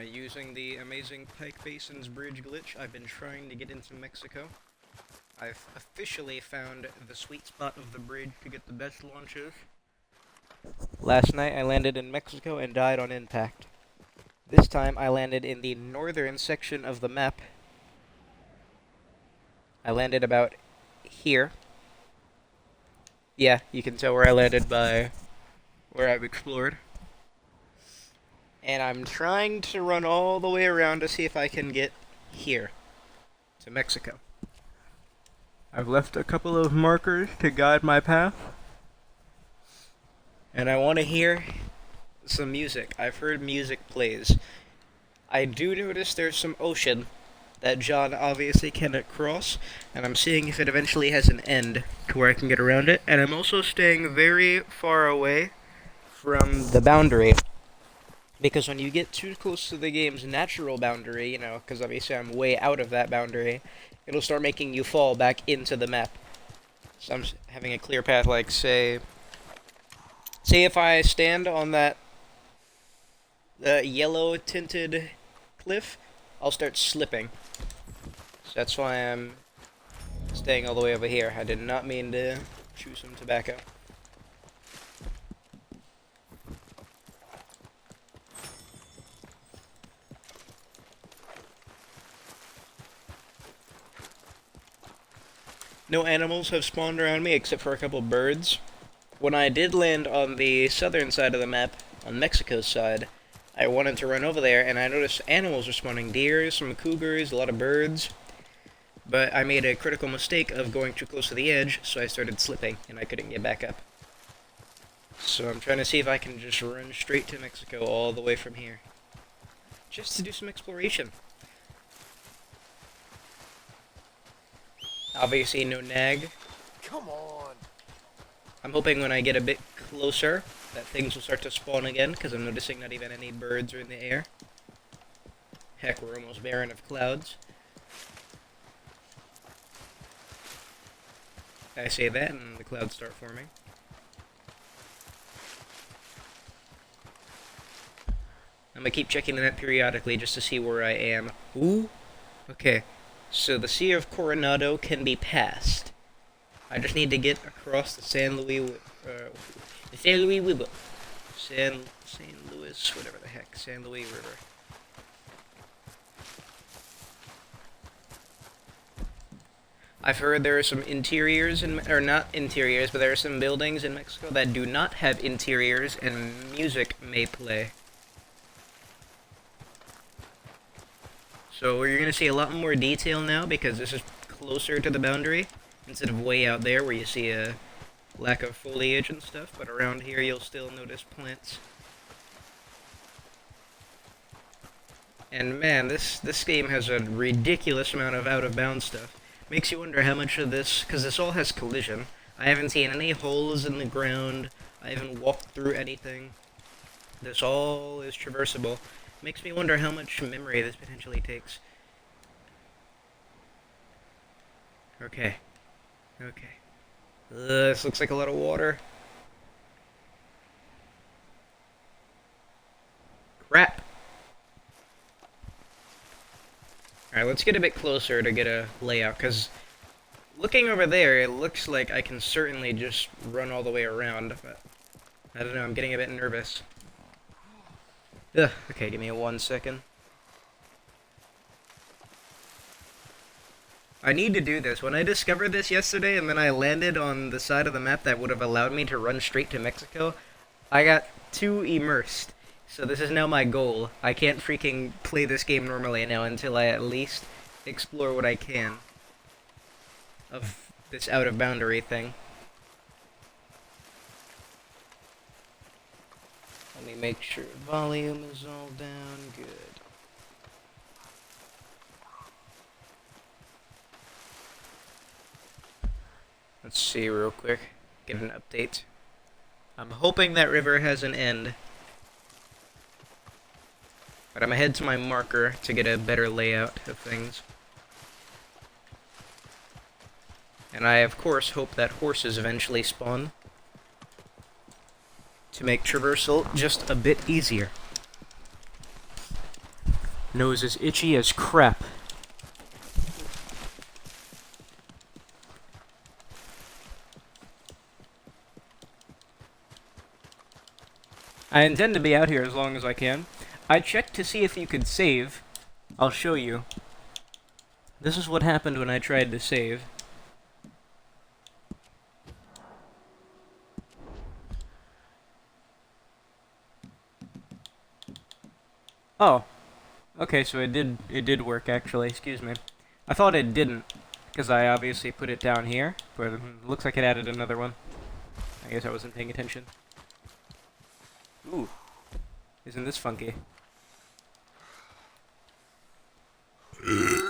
Using the amazing Pike Basin's bridge glitch, I've been trying to get into Mexico. I've officially found the sweet spot of the bridge to get the best launches. Last night I landed in Mexico and died on impact. This time I landed in the northern section of the map. I landed about here. Yeah, you can tell where I landed by where I've explored. And I'm trying to run all the way around to see if I can get here, to Mexico. I've left a couple of markers to guide my path. And I want to hear some music. I've heard music plays. I do notice there's some ocean that John obviously cannot cross, and I'm seeing if it eventually has an end to where I can get around it. And I'm also staying very far away from the boundary, because when you get too close to the game's natural boundary, because obviously I'm way out of that boundary, it'll start making you fall back into the map. So I'm having a clear path, like, say if I stand on that yellow-tinted cliff, I'll start slipping. So that's why I'm staying all the way over here. I did not mean to chew some tobacco. No animals have spawned around me except for a couple birds. When I did land on the southern side of the map, on Mexico's side, I wanted to run over there, and I noticed animals were spawning. Deer, some cougars, a lot of birds. But I made a critical mistake of going too close to the edge, so I started slipping, and I couldn't get back up. So I'm trying to see if I can just run straight to Mexico all the way from here. Just to do some exploration. Obviously no nag. Come on. I'm hoping when I get a bit closer that things will start to spawn again, because I'm noticing not even any birds are in the air. Heck, we're almost barren of clouds. I say that and the clouds start forming. I'm gonna keep checking that periodically just to see where I am. Ooh! Okay, so the Sea of Coronado can be passed. I just need to get across the San Luis River. San Luis, whatever the heck, San Luis River. I've heard there are some interiors, or not interiors, but there are some buildings in Mexico that do not have interiors, and music may play. So you're going to see a lot more detail now, because this is closer to the boundary, instead of way out there where you see a lack of foliage and stuff, but around here you'll still notice plants. And man, this game has a ridiculous amount of out-of-bounds stuff. Makes you wonder how much of this, because this all has collision. I haven't seen any holes in the ground. I haven't walked through anything. This all is traversable. Makes me wonder how much memory this potentially takes. Okay. This looks like a lot of water. Crap! Alright, let's get a bit closer to get a layout, because looking over there, it looks like I can certainly just run all the way around, but I don't know, I'm getting a bit nervous. Ugh, okay, give me 1 second. I need to do this. When I discovered this yesterday and then I landed on the side of the map that would have allowed me to run straight to Mexico, I got too immersed. So this is now my goal. I can't freaking play this game normally now until I at least explore what I can of this out-of-boundary thing. Let me make sure volume is all down. Good. Let's see real quick. Get an update. I'm hoping that river has an end. But I'm ahead to my marker to get a better layout of things. And I, of course, hope that horses eventually spawn to make traversal just a bit easier. Nose is itchy as crap. I intend to be out here as long as I can. I checked to see if you could save. I'll show you. This is what happened when I tried to save. Oh. Okay, so it did work actually, excuse me. I thought it didn't, because I obviously put it down here, but it looks like it added another one. I guess I wasn't paying attention. Ooh. Isn't this funky?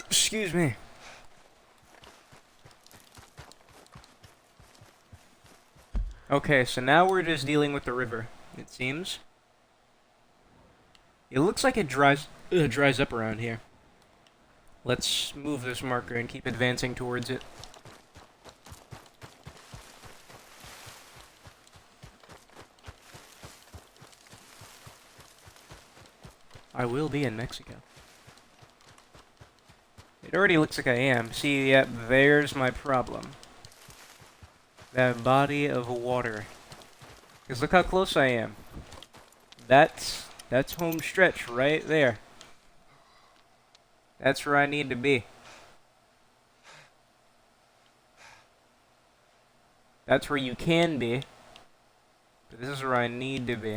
Excuse me. Okay, so now we're just dealing with the river, it seems. It looks like it dries up around here. Let's move this marker and keep advancing towards it. I will be in Mexico. It already looks like I am. See, yep, there's my problem. That body of water. Because look how close I am. That's home stretch right there. That's where I need to be. That's where you can be. But this is where I need to be.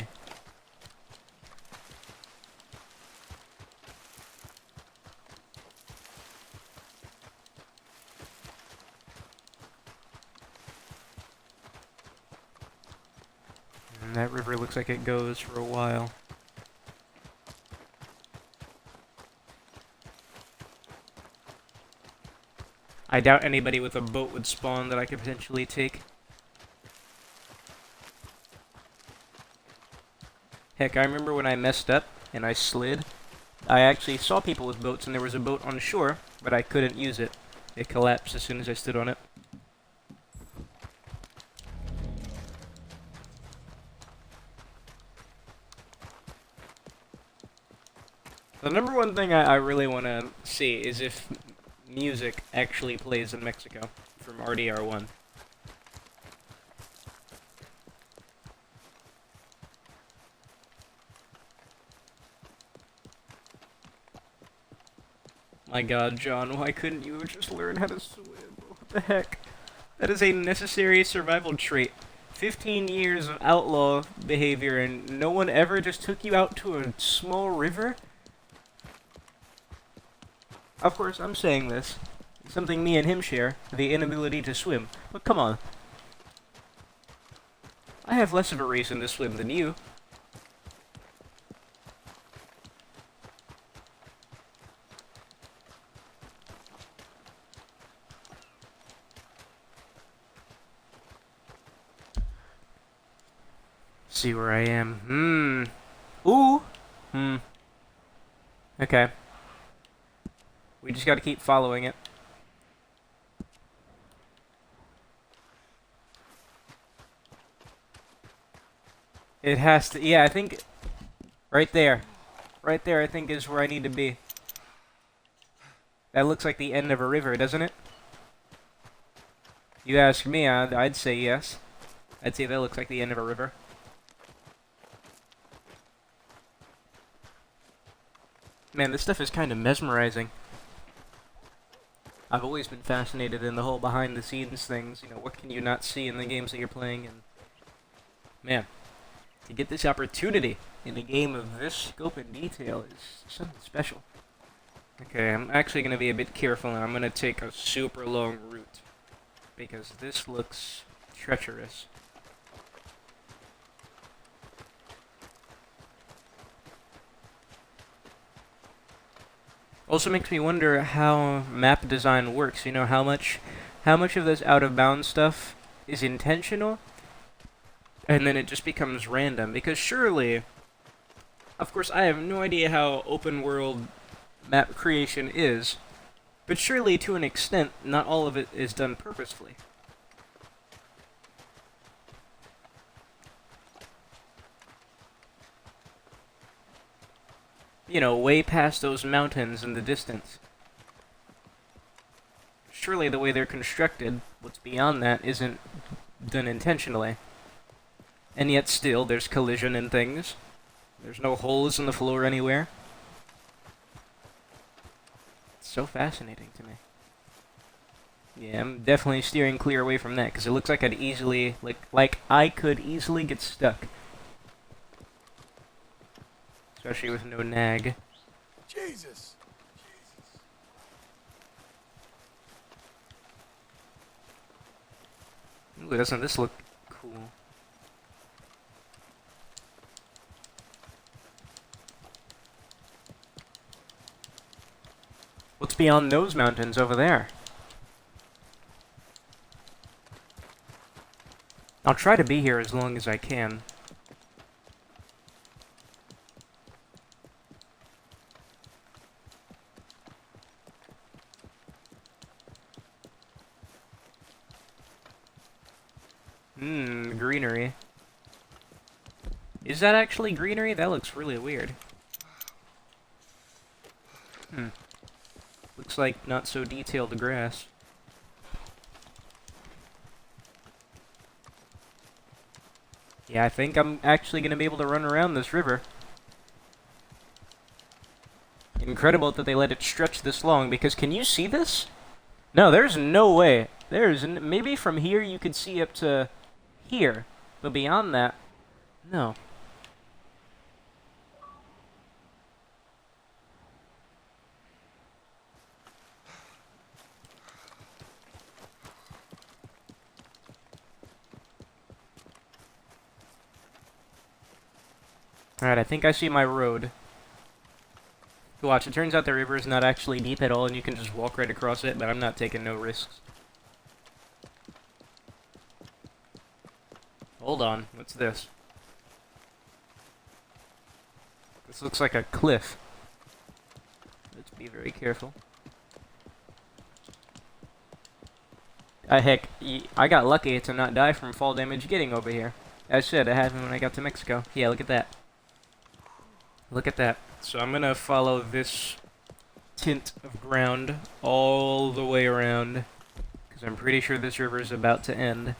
And that river looks like it goes for a while. I doubt anybody with a boat would spawn that I could potentially take. Heck, I remember when I messed up and I slid. I actually saw people with boats and there was a boat on shore, but I couldn't use it. It collapsed as soon as I stood on it. The number one thing I really want to see is if music actually plays in Mexico from RDR1. My god, John, why couldn't you just learn how to swim? What the heck? That is a necessary survival trait. 15 years of outlaw behavior and no one ever just took you out to a small river? Of course, I'm saying this. It's something me and him share, the inability to swim. But come on. I have less of a reason to swim than you. See where I am. Ooh. Okay. We just gotta keep following it. It has to, yeah, I think right there. Right there, I think, is where I need to be. That looks like the end of a river, doesn't it? You ask me, I'd say yes. I'd say that looks like the end of a river. Man, this stuff is kind of mesmerizing. I've always been fascinated in the whole behind-the-scenes things. You know, what can you not see in the games that you're playing? And man, to get this opportunity in a game of this scope and detail is something special. Okay, I'm actually going to be a bit careful, and I'm going to take a super long route. Because this looks treacherous. Also makes me wonder how map design works. You know, how much of this out-of-bounds stuff is intentional, and then it just becomes random. Because surely, of course, I have no idea how open-world map creation is, but surely, to an extent, not all of it is done purposefully. you know, way past those mountains in the distance. Surely the way they're constructed, what's beyond that isn't done intentionally. And yet still, there's collision and things. There's no holes in the floor anywhere. It's so fascinating to me. Yeah, I'm definitely steering clear away from that, because it looks like I'd easily, like I could easily get stuck. Especially with no nag. Jesus! Ooh, doesn't this look cool? What's beyond those mountains over there? I'll try to be here as long as I can. Greenery. Is that actually greenery? That looks really weird. Looks like not so detailed grass. Yeah, I think I'm actually gonna be able to run around this river. Incredible that they let it stretch this long, because can you see this? No, there's no way. Maybe from here you could see up to here, but beyond that, no. Alright, I think I see my road. Watch, it turns out the river is not actually deep at all, and you can just walk right across it, but I'm not taking no risks. Hold on, what's this? This looks like a cliff. Let's be very careful. Heck, I got lucky to not die from fall damage getting over here. As said, it happened when I got to Mexico. Yeah, look at that. Look at that. So I'm gonna follow this tint of ground all the way around, because I'm pretty sure this river is about to end.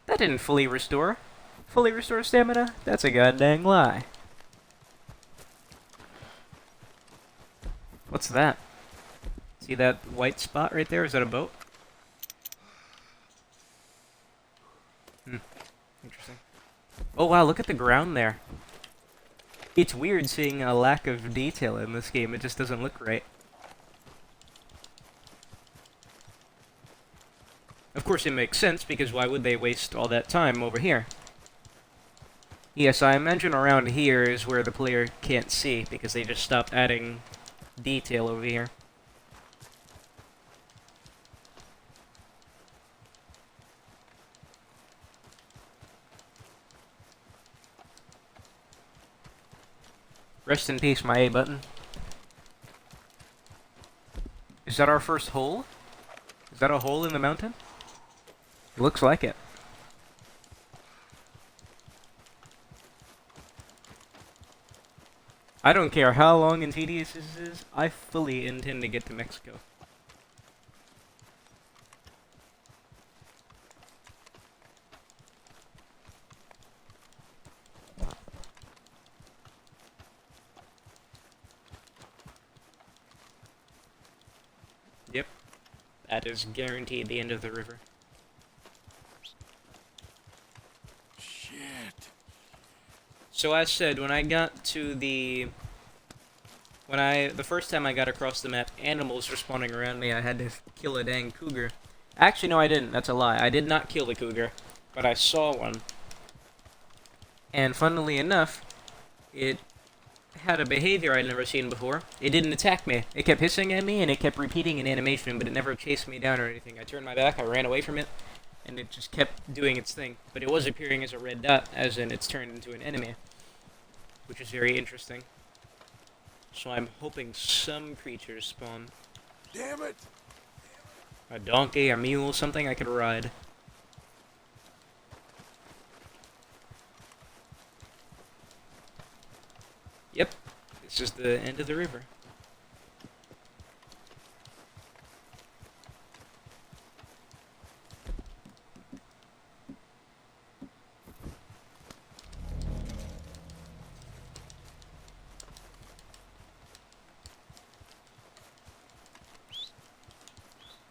That didn't fully restore. Fully restore stamina? That's a goddamn lie. What's that? See that white spot right there? Is that a boat? Interesting. Oh wow, look at the ground there. It's weird seeing a lack of detail in this game. It just doesn't look right. Of course it makes sense, because why would they waste all that time over here? Yes, I imagine around here is where the player can't see, because they just stopped adding detail over here. Rest in peace, my A button. Is that our first hole? Is that a hole in the mountain? It looks like it. I don't care how long and tedious this is, I fully intend to get to Mexico. Yep. That is guaranteed the end of the river. Shit. So as said, when I got to the first time I got across the map, animals were spawning around me. I had to kill a dang cougar. Actually, no, I didn't. That's a lie. I did not kill the cougar, but I saw one. And funnily enough, it had a behavior I'd never seen before. It didn't attack me. It kept hissing at me, and it kept repeating an animation, but it never chased me down or anything. I turned my back, I ran away from it, and it just kept doing its thing. But it was appearing as a red dot, as in it's turned into an enemy, which is very interesting. So I'm hoping some creatures spawn. Damn it! A donkey, a mule, something I could ride. Yep, this is the end of the river.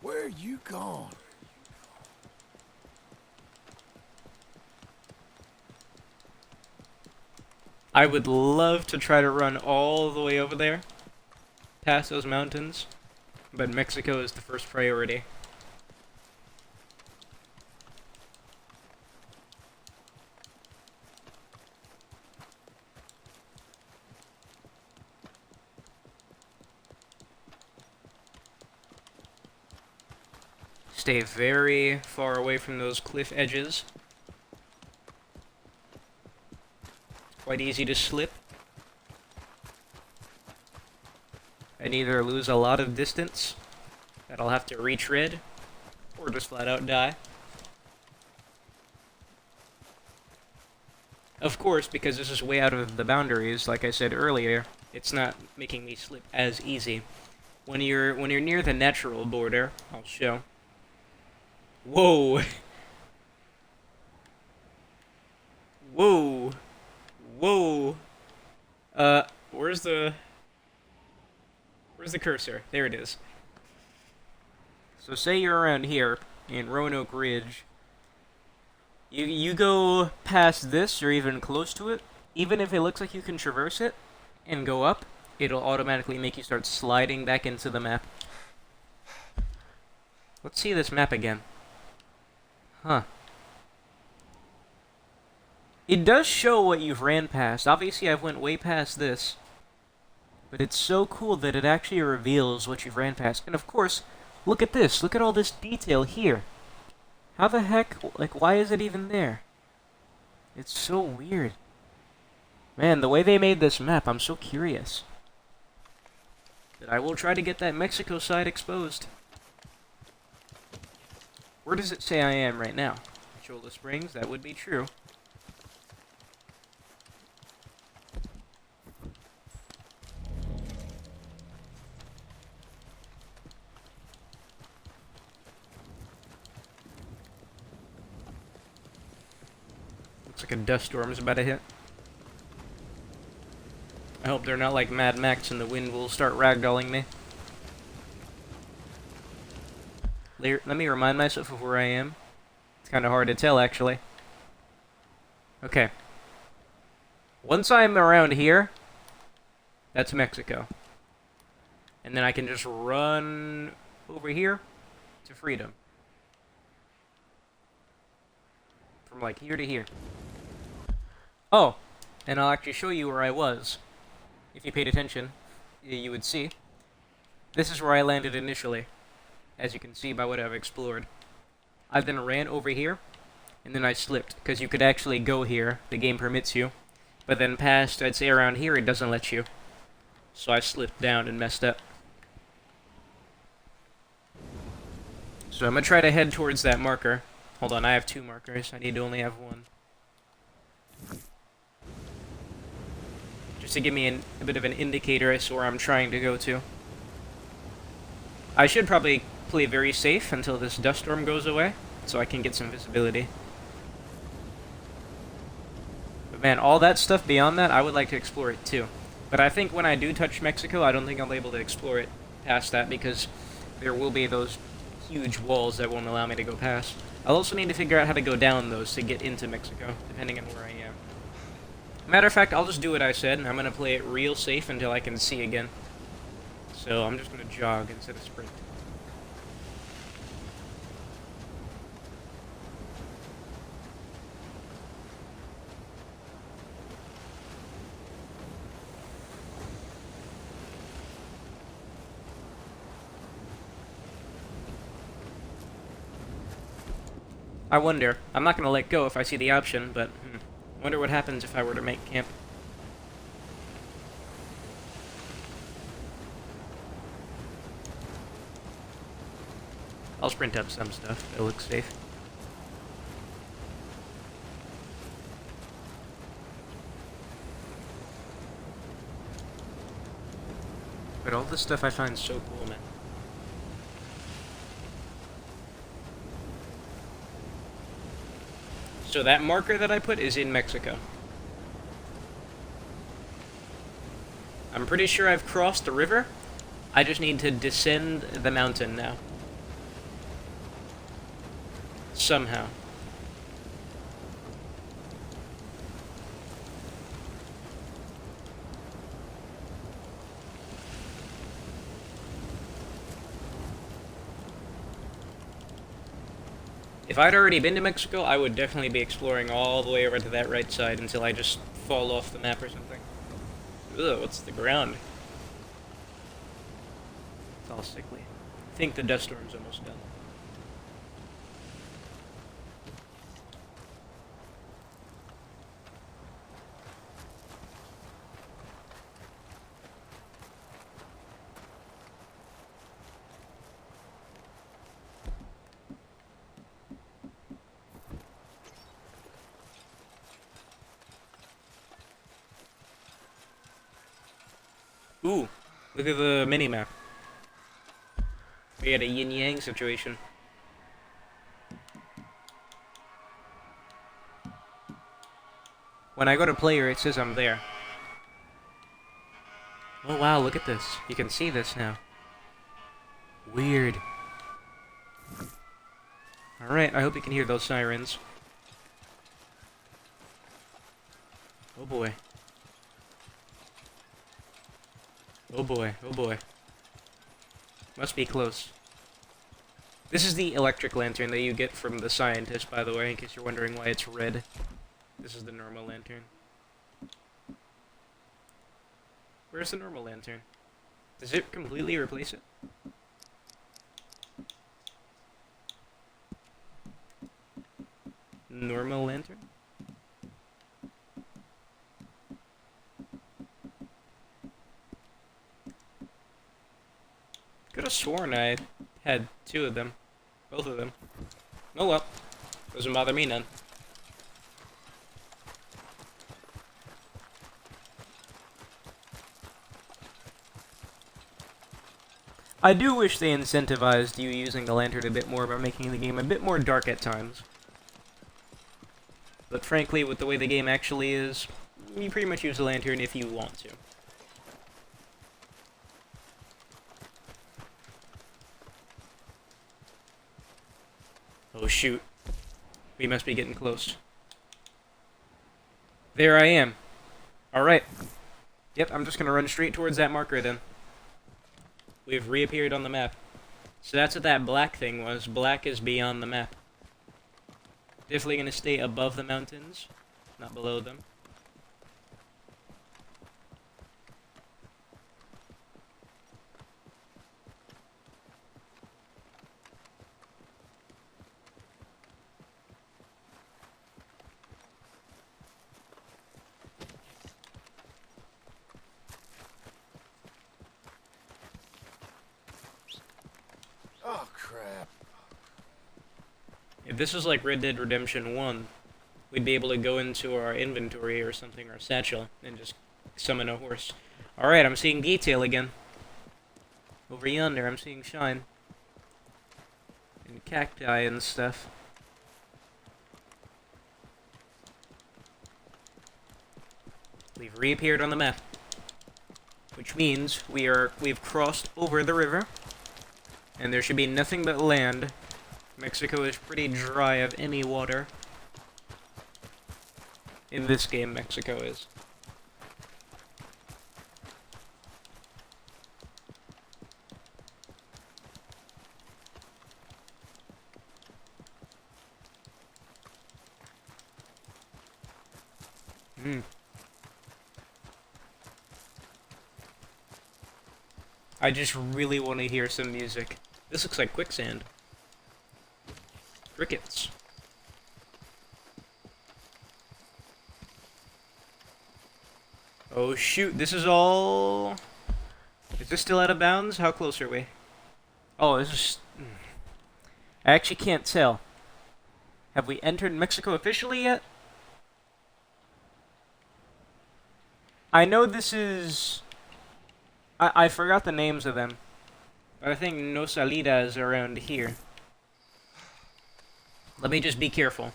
Where you gone? I would love to try to run all the way over there, past those mountains, but Mexico is the first priority. Stay very far away from those cliff edges. Quite easy to slip. And either lose a lot of distance that I'll have to retread, or just flat out die. Of course, because this is way out of the boundaries, like I said earlier, it's not making me slip as easy. When you're near the natural border, I'll show. Whoa! Whoa! Whoa! Where's the cursor? There it is. So say you're around here in Roanoke Ridge. You go past this or even close to it, even if it looks like you can traverse it and go up, it'll automatically make you start sliding back into the map. Let's see this map again. Huh. It does show what you've ran past. Obviously, I've went way past this. But it's so cool that it actually reveals what you've ran past. And of course, look at this. Look at all this detail here. How the heck, like, why is it even there? It's so weird. Man, the way they made this map, I'm so curious. But I will try to get that Mexico side exposed. Where does it say I am right now? Cholla Springs, that would be true. Looks like a dust storm is about to hit. I hope they're not like Mad Max and the wind will start ragdolling me. Let me remind myself of where I am. It's kind of hard to tell, actually. Okay. Once I'm around here, that's Mexico. And then I can just run over here to freedom. From like here to here. Oh, and I'll actually show you where I was. If you paid attention, you would see. This is where I landed initially, as you can see by what I've explored. I then ran over here, and then I slipped, because you could actually go here, the game permits you, but then past, I'd say around here, it doesn't let you. So I slipped down and messed up. So I'm going to try to head towards that marker. Hold on, I have 2 markers, I need to only have 1. Just to give me a bit of an indicator as to where I'm trying to go to. I should probably play very safe until this dust storm goes away, so I can get some visibility. But man, all that stuff beyond that, I would like to explore it too. But I think when I do touch Mexico, I don't think I'll be able to explore it past that, because there will be those huge walls that won't allow me to go past. I'll also need to figure out how to go down those to get into Mexico, depending on where I am. Matter of fact, I'll just do what I said, and I'm going to play it real safe until I can see again. So I'm just going to jog instead of sprint. I wonder. I'm not going to let go if I see the option, but wonder what happens if I were to make camp. I'll sprint up some stuff. It looks safe. at all this stuff I find so cool, man. So that marker that I put is in Mexico. I'm pretty sure I've crossed the river. I just need to descend the mountain now. Somehow. If I'd already been to Mexico, I would definitely be exploring all the way over to that right side until I just fall off the map or something. Ugh, what's the ground? It's all sickly. I think the dust storm's almost done. Ooh, look at the mini-map. We had a yin-yang situation. When I go to player, it says I'm there. Oh wow, look at this. You can see this now. Weird. Alright, I hope you can hear those sirens. Oh boy. Oh boy, oh boy. Must be close. This is the electric lantern that you get from the scientist, by the way, in case you're wondering why it's red. This is the normal lantern. Where's the normal lantern? Does it completely replace it? Normal lantern? Could have sworn I had two of them. Both of them. Oh well. Doesn't bother me none. I do wish they incentivized you using the lantern a bit more by making the game a bit more dark at times. But frankly, with the way the game actually is, you pretty much use the lantern if you want to. Oh shoot. We must be getting close. There I am. Alright. Yep, I'm just gonna run straight towards that marker then. We've reappeared on the map. So that's what that black thing was. Black is beyond the map. Definitely gonna stay above the mountains, not below them. Oh, crap. If this was like Red Dead Redemption 1, we'd be able to go into our inventory or something, our satchel, and just summon a horse. Alright, I'm seeing detail again. Over yonder, I'm seeing shine. And cacti and stuff. We've reappeared on the map. Which means we've crossed over the river. And there should be nothing but land. Mexico is pretty dry of any water. In this game, Mexico is. I just really want to hear some music. This looks like quicksand. Crickets. Oh shoot, this is all... Is this still out of bounds? How close are we? Oh, this is... I actually can't tell. Have we entered Mexico officially yet? I know this is... I forgot the names of them, but I think No Salida is around here. Let me just be careful.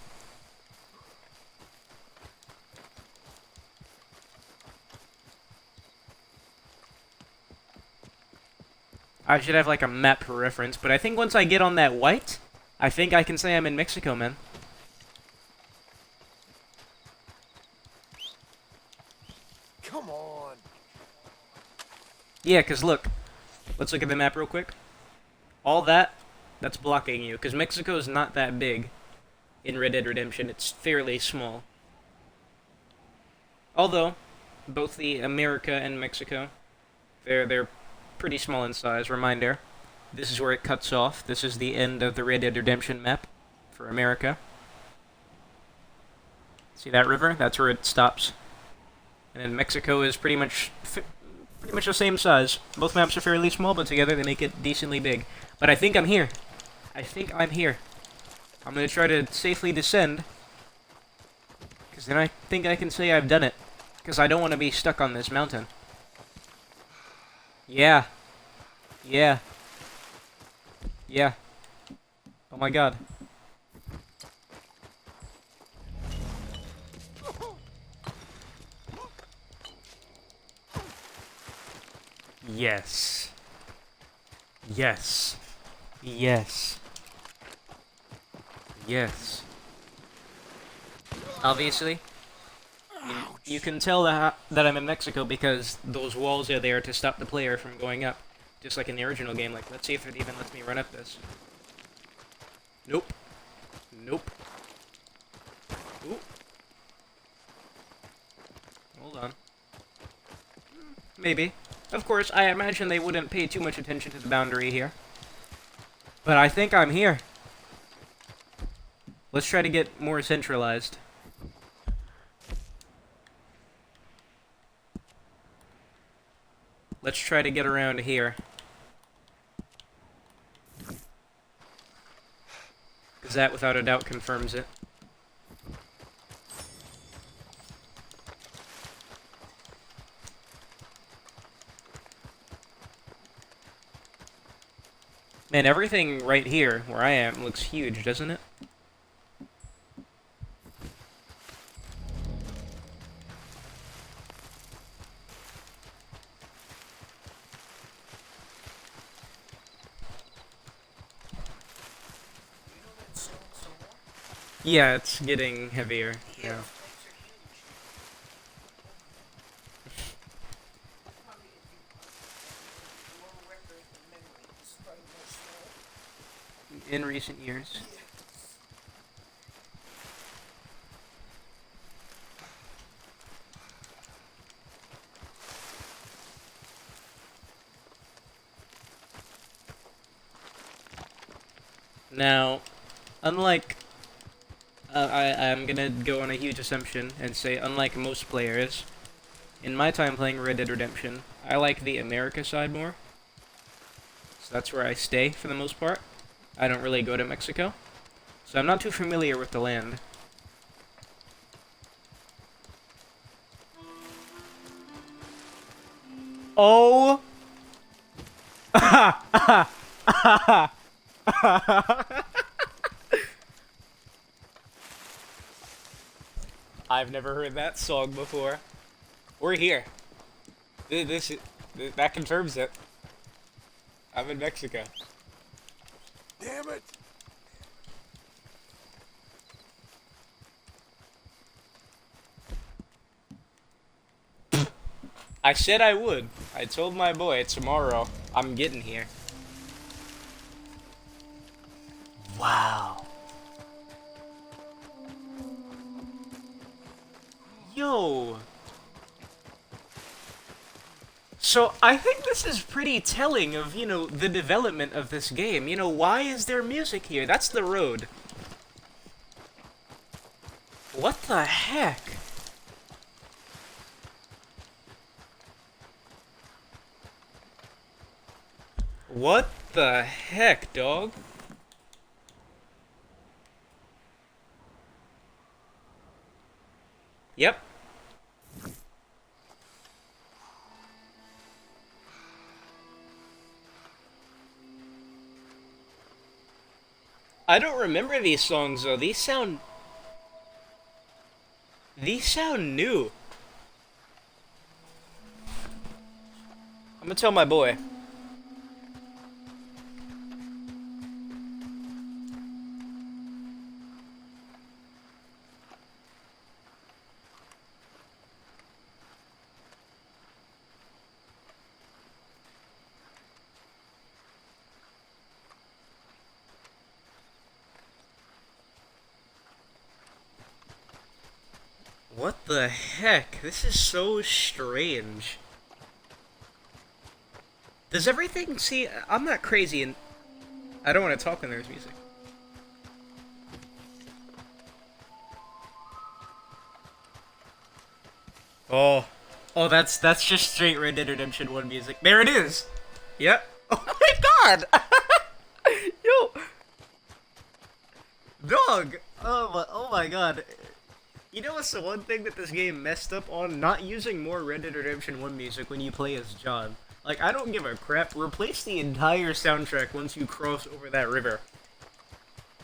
I should have like a map for reference, but I think once I get on that white, I think I can say I'm in Mexico, man. Come on. Yeah, because look. Let's look at the map real quick. All that, that's blocking you, because Mexico is not that big in Red Dead Redemption. It's fairly small. Although, both the America and Mexico, they're pretty small in size. Reminder, this is where it cuts off. This is the end of the Red Dead Redemption map for America. See that river? That's where it stops. And then Mexico is pretty much the same size. Both maps are fairly small, but together they make it decently big. But I think I'm here. I think I'm here. I'm gonna try to safely descend, because then I think I can say I've done it. Because I don't want to be stuck on this mountain. Yeah. Yeah. Yeah. Oh my god. Yes. Yes. Yes. Yes. Obviously, you can tell that I'm in Mexico because those walls are there to stop the player from going up. Just like in the original game. Like, let's see if it even lets me run up this. Nope. Nope. Ooh. Hold on. Maybe. Of course, I imagine they wouldn't pay too much attention to the boundary here. But I think I'm here. Let's try to get more centralized. Let's try to get around here. Because that, without a doubt, confirms it. Man, everything right here, where I am, looks huge, doesn't it? Yeah, it's getting heavier. Yeah. In recent years. Now, unlike... I'm gonna go on a huge assumption and say, unlike most players, in my time playing Red Dead Redemption, I like the America side more. So that's where I stay for the most part. I don't really go to Mexico. So I'm not too familiar with the land. Oh! I've never heard that song before. We're here. That confirms it. I'm in Mexico. Damn it. I said I would. I told my boy tomorrow I'm getting here. Wow. Yo. So I think this is pretty telling of, the development of this game. Why is there music here? That's the road. What the heck? What the heck, dog? Yep. I don't remember these songs though. These sound new. I'm gonna tell my boy. What the heck? This is so strange. Does everything see? I'm not crazy and I don't want to talk when there's music. Oh. Oh, that's just straight Red Dead Redemption 1 music. There it is! Yep. Oh my god! Yo! Dog! Oh my god. You know what's the one thing that this game messed up on? Not using more Red Dead Redemption 1 music when you play as John. Like, I don't give a crap. Replace the entire soundtrack once you cross over that river.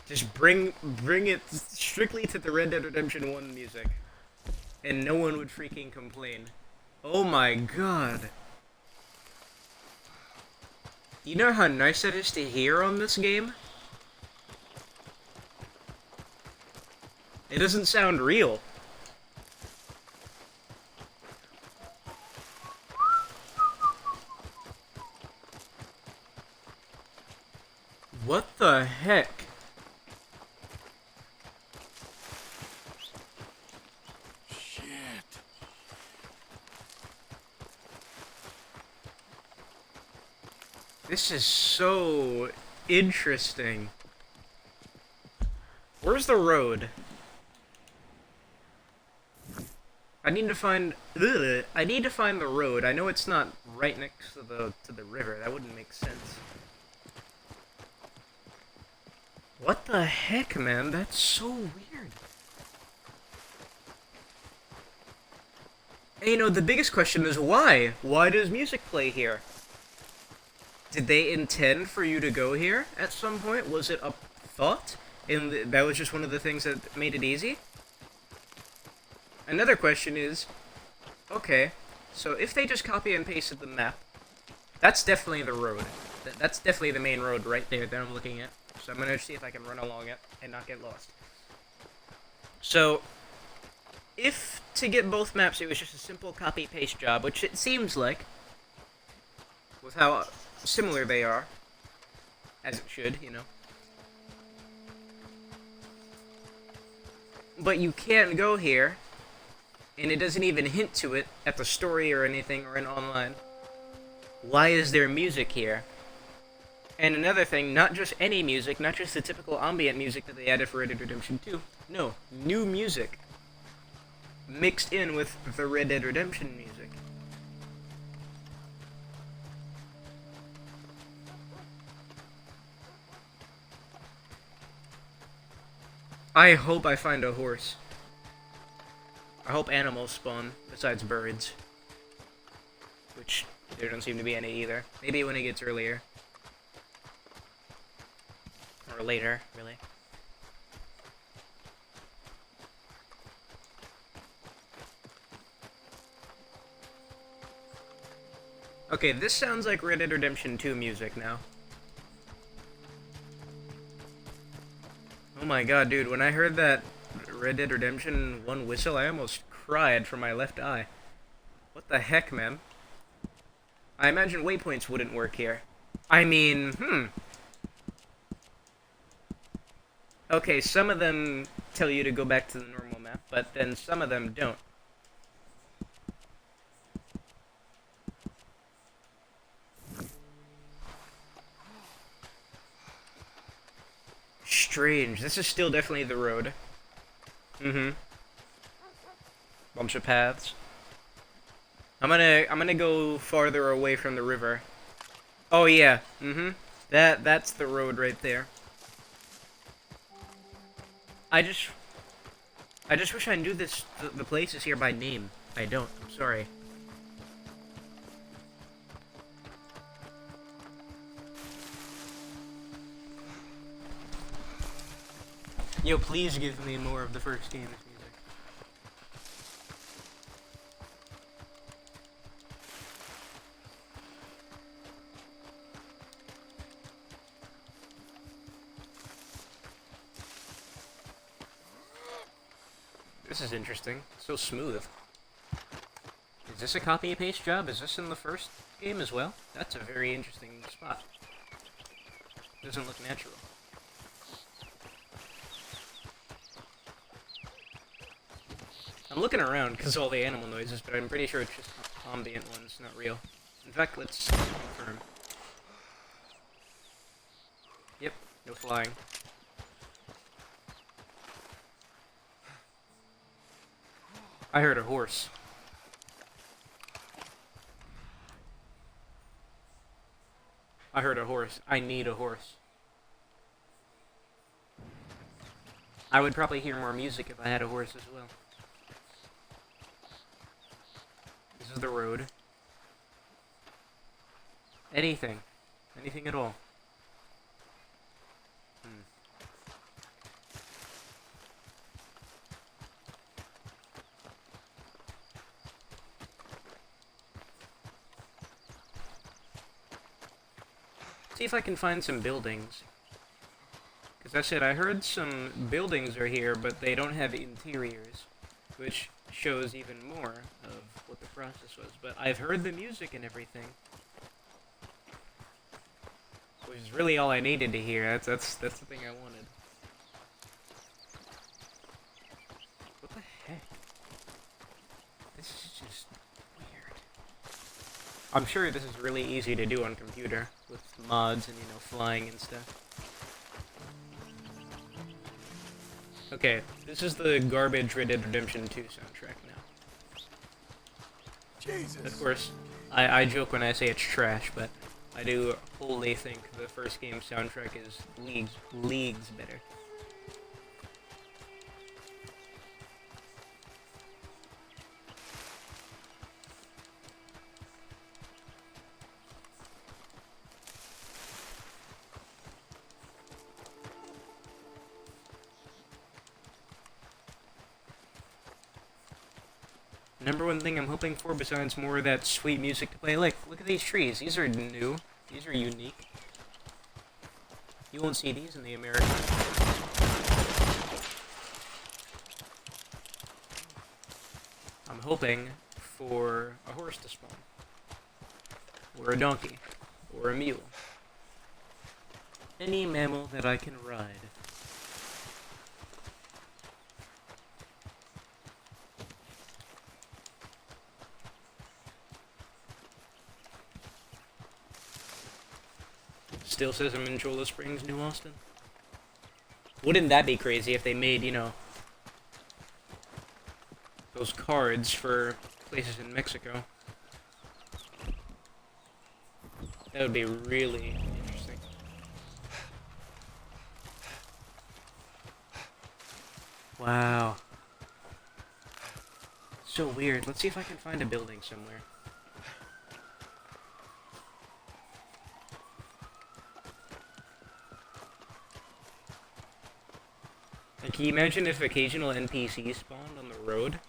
Just bring it strictly to the Red Dead Redemption 1 music. And no one would freaking complain. Oh my god. You know how nice that is to hear on this game? It doesn't sound real. What the heck? Shit. This is so interesting. Where's the road? I need to find. Ugh, I need to find the road. I know it's not right next to the river. That wouldn't make sense. What the heck, man? That's so weird. And, you know, the biggest question is why? Why does music play here? Did they intend for you to go here at some point? Was it a thought? And that was just one of the things that made it easy? Another question is, okay, so if they just copy and pasted the map, that's definitely the road. That's definitely the main road right there that I'm looking at. So I'm gonna see if I can run along it and not get lost. So, if to get both maps it was just a simple copy-paste job, which it seems like, with how similar they are, as it should, you know. But you can't go here, and it doesn't even hint to it at the story or anything or in online. Why is there music here? And another thing, not just any music, not just the typical ambient music that they added for Red Dead Redemption 2. No, new music. Mixed in with the Red Dead Redemption music. I hope I find a horse. I hope animals spawn, besides birds. Which, there don't seem to be any either. Maybe when it gets earlier. Or later, really. Okay, this sounds like Red Dead Redemption 2 music now. Oh my god, dude, when I heard that Red Dead Redemption 1 whistle, I almost cried from my left eye. What the heck, man? I imagine waypoints wouldn't work here. I mean, Okay, some of them tell you to go back to the normal map, but then some of them don't. Strange. This is still definitely the road. Bunch of paths. I'm gonna go farther away from the river. Oh yeah. That's the road right there. I just wish I knew the places here by name. I don't. I'm sorry. Yo, please give me more of the first game's music. This is interesting. So smooth. Is this a copy-paste job? Is this in the first game as well? That's a very interesting spot. Doesn't look natural. I'm looking around because of all the animal noises, but I'm pretty sure it's just ambient ones, not real. In fact, let's confirm. Yep, no flying. I heard a horse. I heard a horse. I need a horse. I would probably hear more music if I had a horse as well. This is the road. Anything. Anything at all. See if I can find some buildings. Because I said I heard some buildings are here, but they don't have interiors, which shows even more of what the process was. But I've heard the music and everything, which is really all I needed to hear. That's the thing I wanted. What the heck? This is just weird. I'm sure this is really easy to do on computer with mods and, you know, flying and stuff. Okay, this is the garbage Red Dead Redemption 2 soundtrack now. Jesus. Of course, I joke when I say it's trash, but I do wholly think the first game's soundtrack is leagues better. Number one thing I'm hoping for, besides more of that sweet music to play, like, look at these trees. These are new. These are unique. You won't see these in the American. I'm hoping for a horse to spawn. Or a donkey. Or a mule. Any mammal that I can ride. Still says I'm in Cholla Springs, New Austin. Wouldn't that be crazy if they made, you know, those cards for places in Mexico? That would be really interesting. Wow. So weird. Let's see if I can find a building somewhere. And can you imagine if occasional NPCs spawned on the road?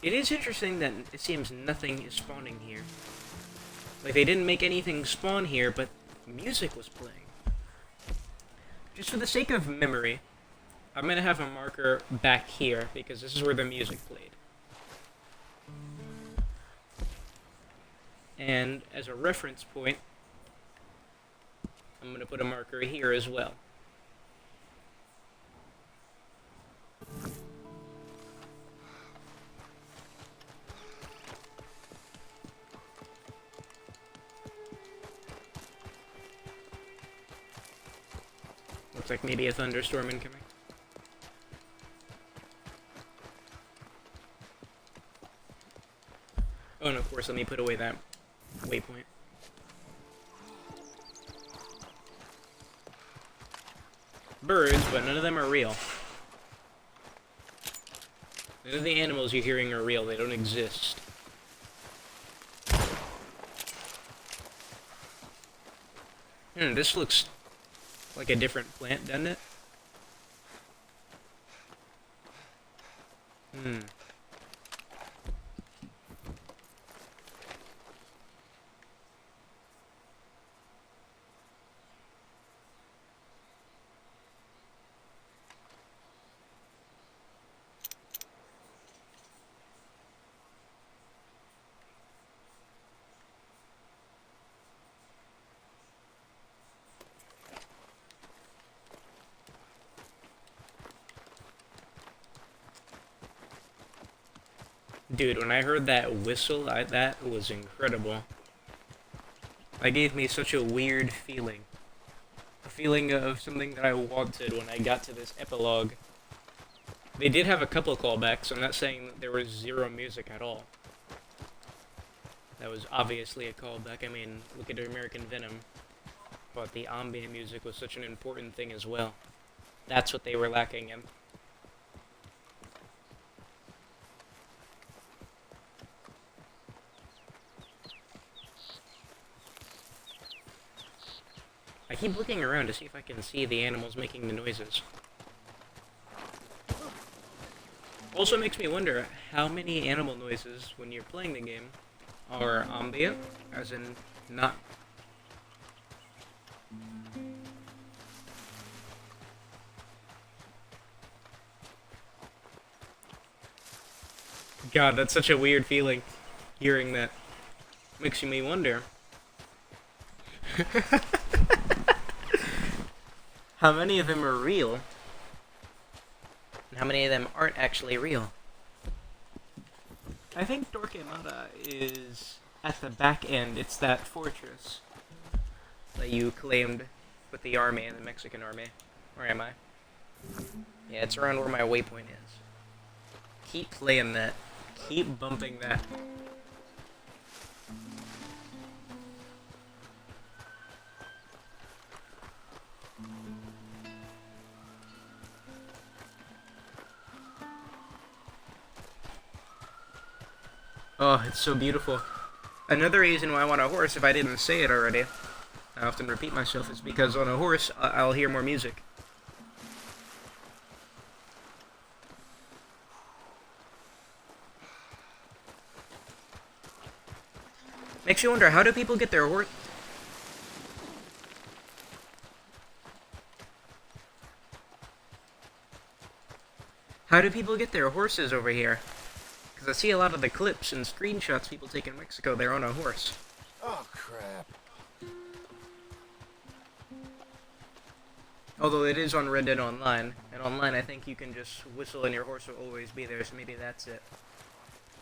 It is interesting that it seems nothing is spawning here. Like, they didn't make anything spawn here, but music was playing. Just for the sake of memory, I'm gonna have a marker back here, because this is where the music played. And as a reference point, I'm gonna put a marker here as well. Looks like maybe a thunderstorm incoming. Oh, and of course, let me put away that waypoint. Birds, but none of them are real. None of the animals you're hearing are real. They don't exist. This looks like a different plant, doesn't it? Hmm. Dude, when I heard that whistle, that was incredible. That gave me such a weird feeling. A feeling of something that I wanted when I got to this epilogue. They did have a couple callbacks, I'm not saying that there was zero music at all. That was obviously a callback. I mean, look at American Venom. But the ambient music was such an important thing as well. That's what they were lacking in. I keep looking around to see if I can see the animals making the noises. Also makes me wonder how many animal noises, when you're playing the game, are ambient, as in not... God, that's such a weird feeling, hearing that. Makes me wonder. How many of them are real? And how many of them aren't actually real? I think Torquemada is at the back end. It's that fortress that you claimed with the army and the Mexican army. Where am I? Yeah, it's around where my waypoint is. Keep playing that. Keep bumping that. Oh, it's so beautiful. Another reason why I want a horse, if I didn't say it already, I often repeat myself, is because on a horse, I'll hear more music. Makes you wonder, how do people get their horse... How do people get their horses over here? Because I see a lot of the clips and screenshots people take in Mexico, they're on a horse. Oh, crap. Although it is on Red Dead Online, and online I think you can just whistle and your horse will always be there, so maybe that's it.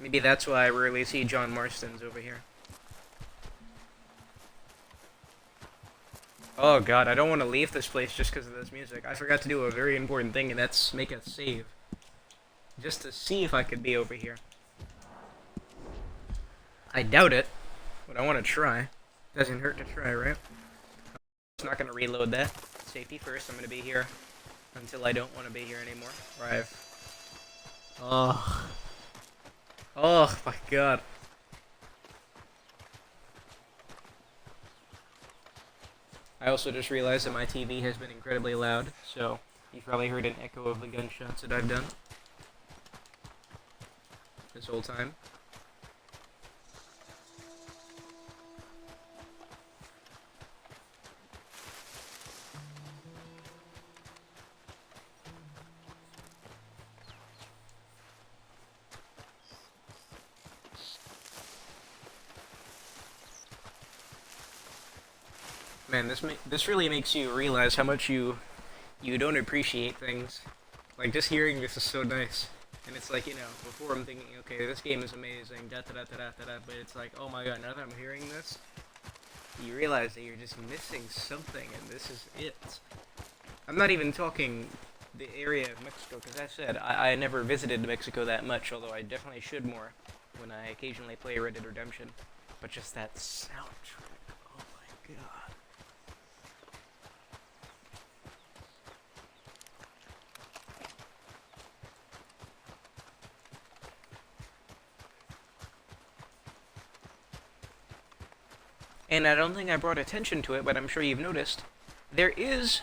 Maybe that's why I rarely see John Marston's over here. Oh god, I don't want to leave this place just because of this music. I forgot to do a very important thing, and that's make a save. Just to see if I could be over here. I doubt it, but I want to try. Doesn't hurt to try, right? I'm just not going to reload that. Safety first, I'm going to be here until I don't want to be here anymore. Or I've... Oh. Oh my god. I also just realized that my TV has been incredibly loud, so you've probably heard an echo of the gunshots that I've done this whole time. Man, this really makes you realize how much you don't appreciate things. Like, just hearing this is so nice. And it's like, you know, before I'm thinking, okay, this game is amazing, da da da da da da da, but it's like, oh my god, now that I'm hearing this, you realize that you're just missing something, and this is it. I'm not even talking the area of Mexico, because I said, I never visited Mexico that much, although I definitely should more when I occasionally play Red Dead Redemption. But just that soundtrack, oh my god. And I don't think I brought attention to it, but I'm sure you've noticed, there is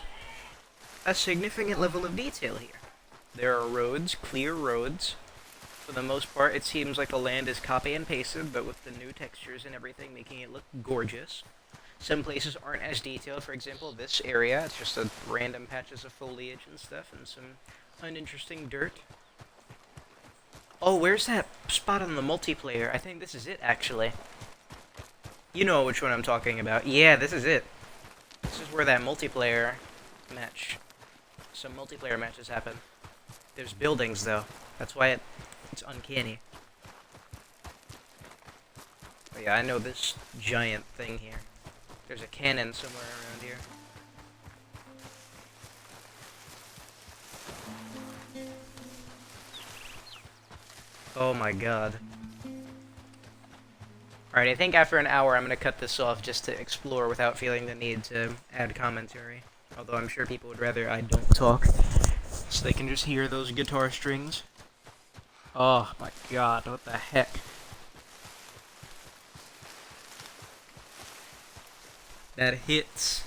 a significant level of detail here. There are roads, clear roads, For the most part, it seems like the land is copy and pasted, but with the new textures and everything making it look gorgeous. Some places aren't as detailed. For example, this area, it's just a random patches of foliage and stuff and some uninteresting dirt. Oh, where's that spot on the multiplayer? I think this is it, actually. You know which one I'm talking about. Yeah, this is it. This is where that multiplayer match, some multiplayer matches happen. There's buildings, though. That's why it's uncanny. But yeah, I know this giant thing here. There's a cannon somewhere around here. Oh my god. Alright, I think after an hour I'm gonna cut this off just to explore without feeling the need to add commentary. Although I'm sure people would rather I don't talk, so they can just hear those guitar strings. Oh my god, what the heck. That hits.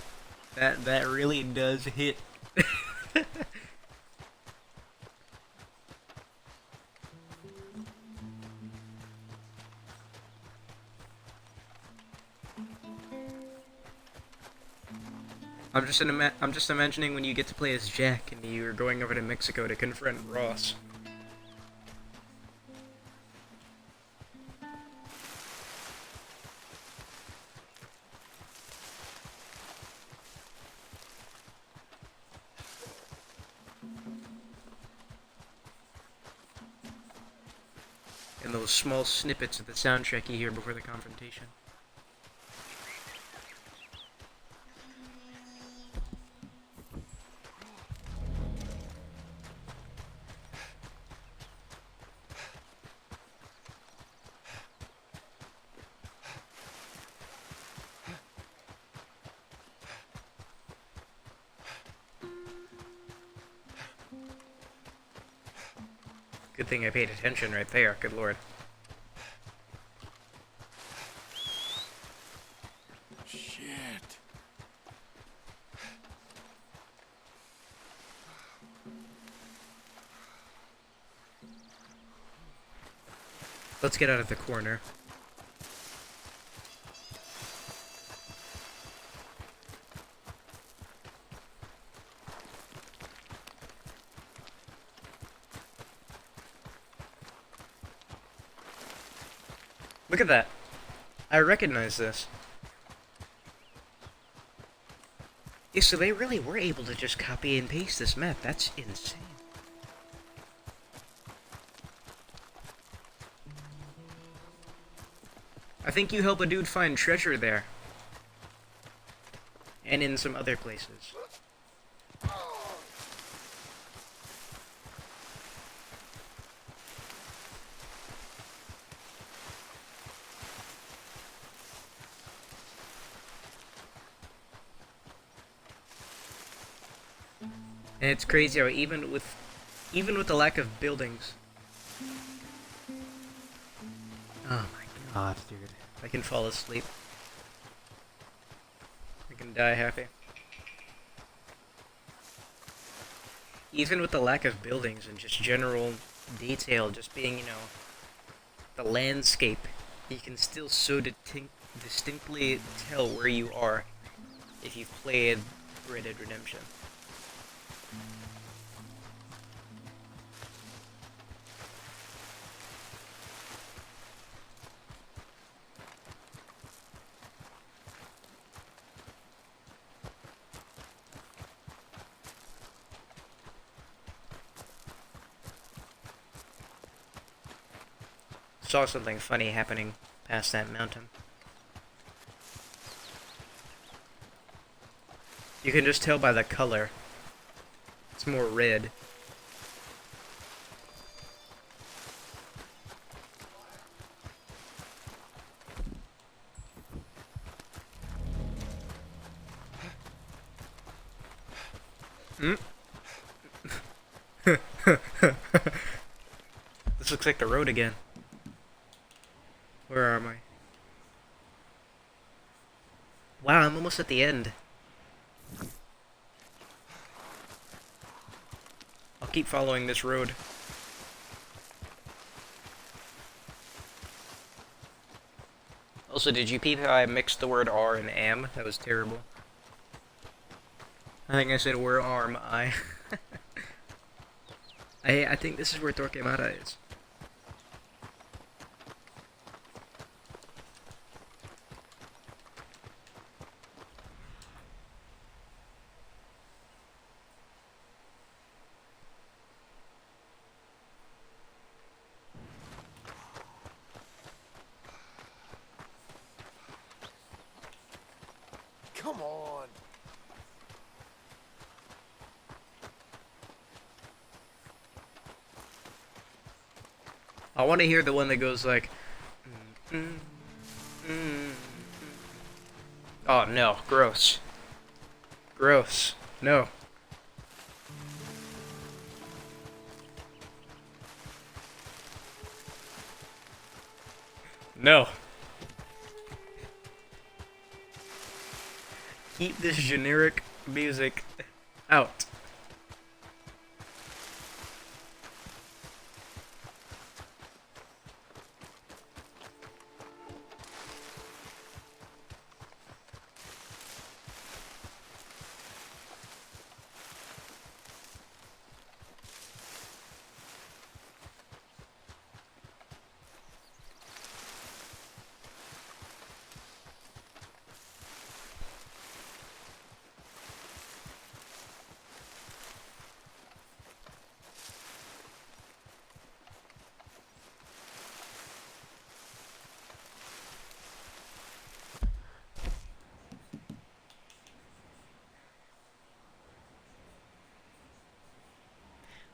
That really does hit. I'm just imagining when you get to play as Jack and you're going over to Mexico to confront Ross. And those small snippets of the soundtrack you hear before the confrontation. Good thing I paid attention right there, good lord. Shit. Let's get out of the corner. Look at that. I recognize this. Yeah, so they really were able to just copy and paste this map. That's insane. I think you help a dude find treasure there. And in some other places. And it's crazy how even with the lack of buildings. Oh my god, dude. I can fall asleep. I can die happy. Even with the lack of buildings and just general detail, just being, you know, the landscape, you can still so distinctly tell where you are if you've played Red Dead Redemption. Saw something funny happening past that mountain. You can just tell by the color. It's more red. Hmm? This looks like the road again. Where am I? Wow, I'm almost at the end. I'll keep following this road. Also, did you peep how I mixed the word R and am? That was terrible. I think I said where arm I. I think this is where Torquemada is. Come on. I want to hear the one that goes like. Mm, mm, mm. Oh no, gross. Gross. No. No. Keep this generic music out.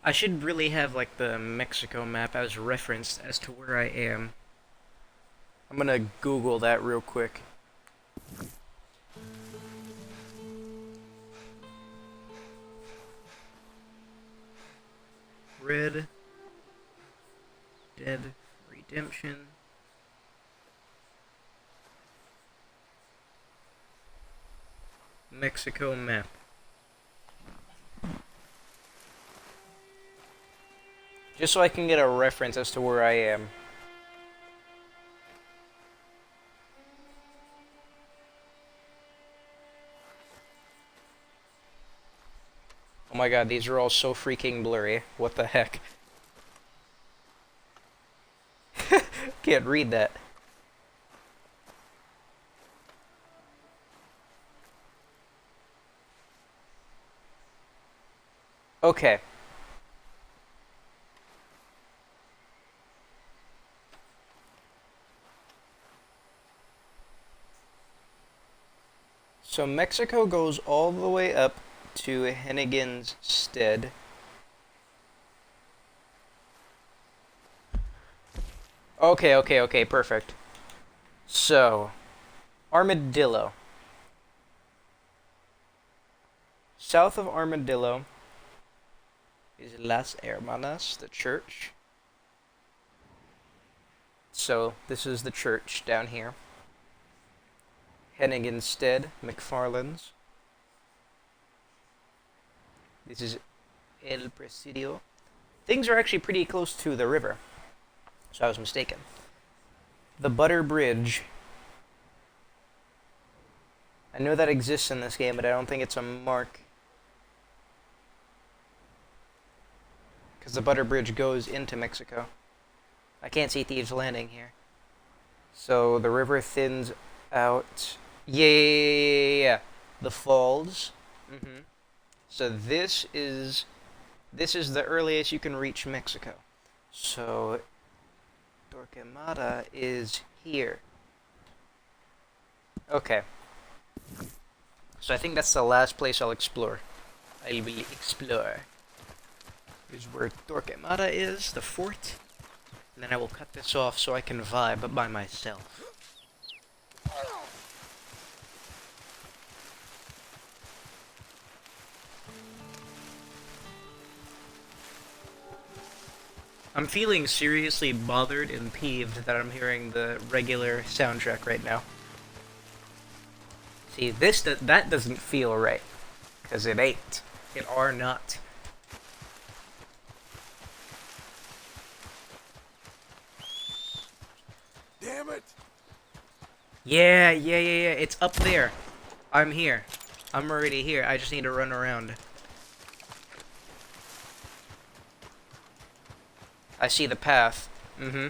I should really have like the Mexico map as referenced as to where I am. I'm gonna Google that real quick. Red Dead Redemption. Mexico map. Just so I can get a reference as to where I am. Oh my god, these are all so freaking blurry. What the heck? Can't read that. Okay. So Mexico goes all the way up to Hennigan's Stead. Okay, perfect. So, Armadillo. South of Armadillo is Las Hermanas, the church. So, this is the church down here. Hennigan's Stead, McFarland's. This is El Presidio. Things are actually pretty close to the river, so I was mistaken. The Butter Bridge. I know that exists in this game, but I don't think it's a mark. Because the Butter Bridge goes into Mexico. I can't see Thieves Landing here. So the river thins out. Yeah. The falls. So this is the earliest you can reach Mexico. So Torquemada is here. Okay. So I think that's the last place I'll explore. I will explore. Is where Torquemada is, the fort. And then I will cut this off so I can vibe by myself. I'm feeling seriously bothered and peeved that I'm hearing the regular soundtrack right now. See, that doesn't feel right. Because it ain't. It are not. Damn it! Yeah, yeah, yeah, yeah. It's up there. I'm here. I'm already here. I just need to run around. I see the path. Mm-hmm.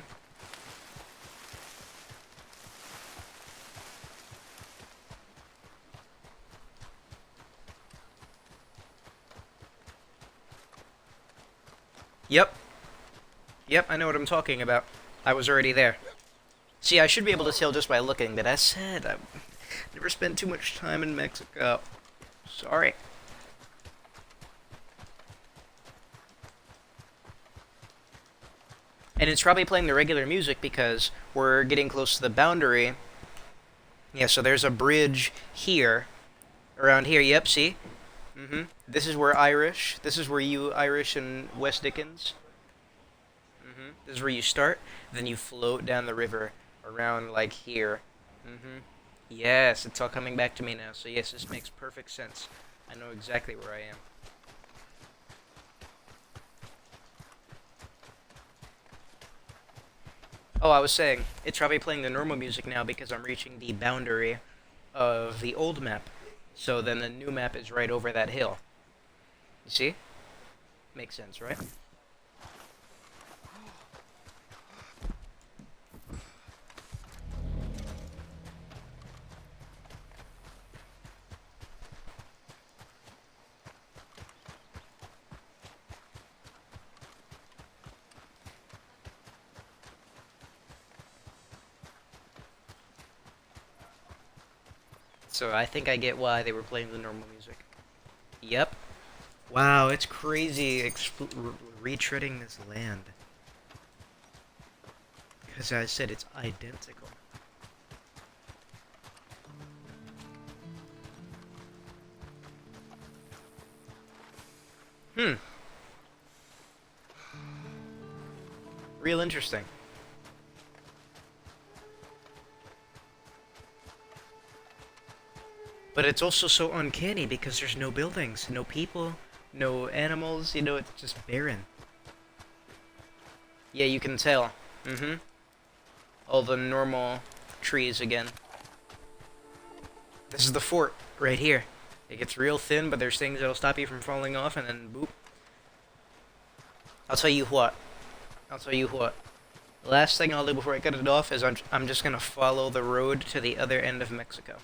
Yep. Yep, I know what I'm talking about. I was already there. See, I should be able to tell just by looking, but as said, I've never spent too much time in Mexico. Sorry. And it's probably playing the regular music because we're getting close to the boundary. Yeah, so there's a bridge here. Around here, yep, see? Mm-hmm. This is where Irish. This is where you Irish and West Dickens. Mm-hmm. This is where you start. Then you float down the river around like here. Mm-hmm. Yes, it's all coming back to me now. So yes, this makes perfect sense. I know exactly where I am. Oh, I was saying, it's probably playing the normal music now because I'm reaching the boundary of the old map. So then the new map is right over that hill. You see? Makes sense, right? So I think I get why they were playing the normal music. Yep. Wow, it's crazy retreading this land. Because as I said, it's identical. Hmm. Real interesting. But it's also so uncanny because there's no buildings, no people, no animals, you know, it's just barren. Yeah, you can tell. Mm-hmm. All the normal trees again. This is the fort, right here. It gets real thin, but there's things that'll stop you from falling off, and then boop. I'll tell you what. I'll tell you what. The last thing I'll do before I cut it off is I'm just gonna follow the road to the other end of Mexico.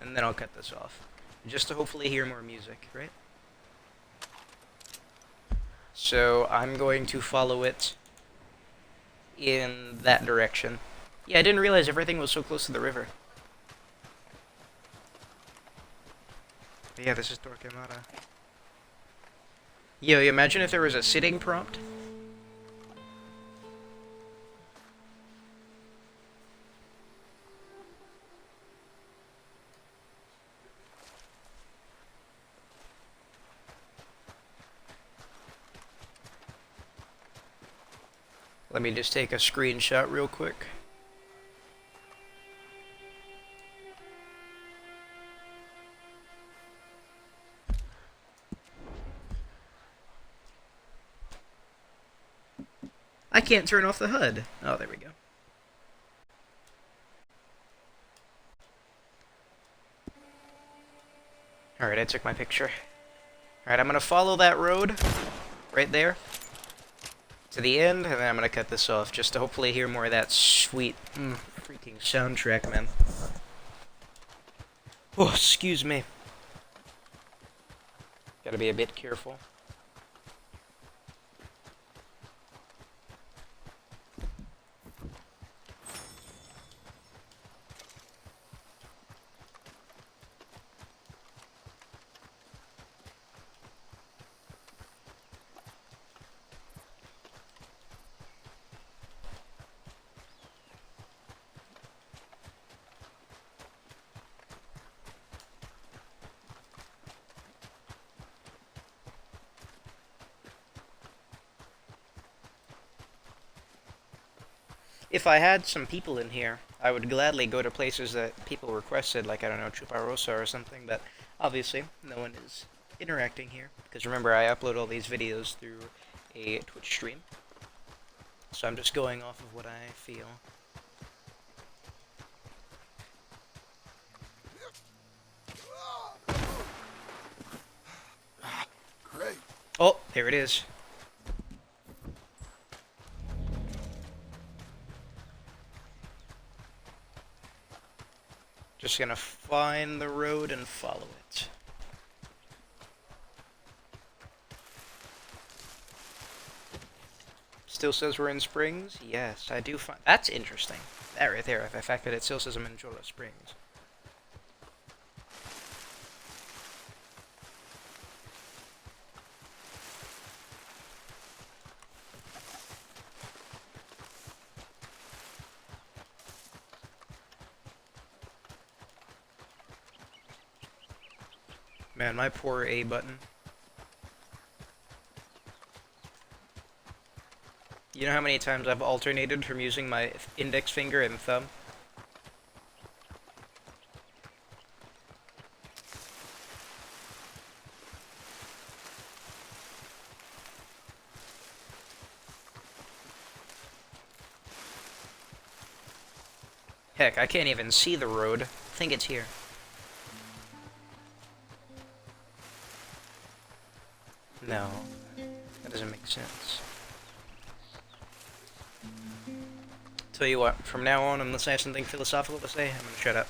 And then I'll cut this off. Just to hopefully hear more music, right? So I'm going to follow it in that direction. Yeah, I didn't realize everything was so close to the river. But yeah, this is Torquemada. Yo, imagine if there was a sitting prompt. Let me just take a screenshot real quick. I can't turn off the HUD. Oh, there we go. Alright, I took my picture. Alright, I'm gonna follow that road right there to the end, and then I'm gonna cut this off just to hopefully hear more of that sweet freaking soundtrack, man. Oh, excuse me. Gotta be a bit careful. If I had some people in here, I would gladly go to places that people requested, like, I don't know, Chuparosa or something, but obviously no one is interacting here. Because remember, I upload all these videos through a Twitch stream. So I'm just going off of what I feel. Here it is. Just gonna find the road and follow it. Still says we're in Springs? Yes, I do find... That's interesting. That right there, the fact that it still says I'm in Jola Springs. Man, my poor A button. You know how many times I've alternated from using my index finger and thumb? Heck, I can't even see the road. I think it's here. No, that doesn't make sense. Tell you what, from now on, unless I have something philosophical to say, I'm gonna shut up.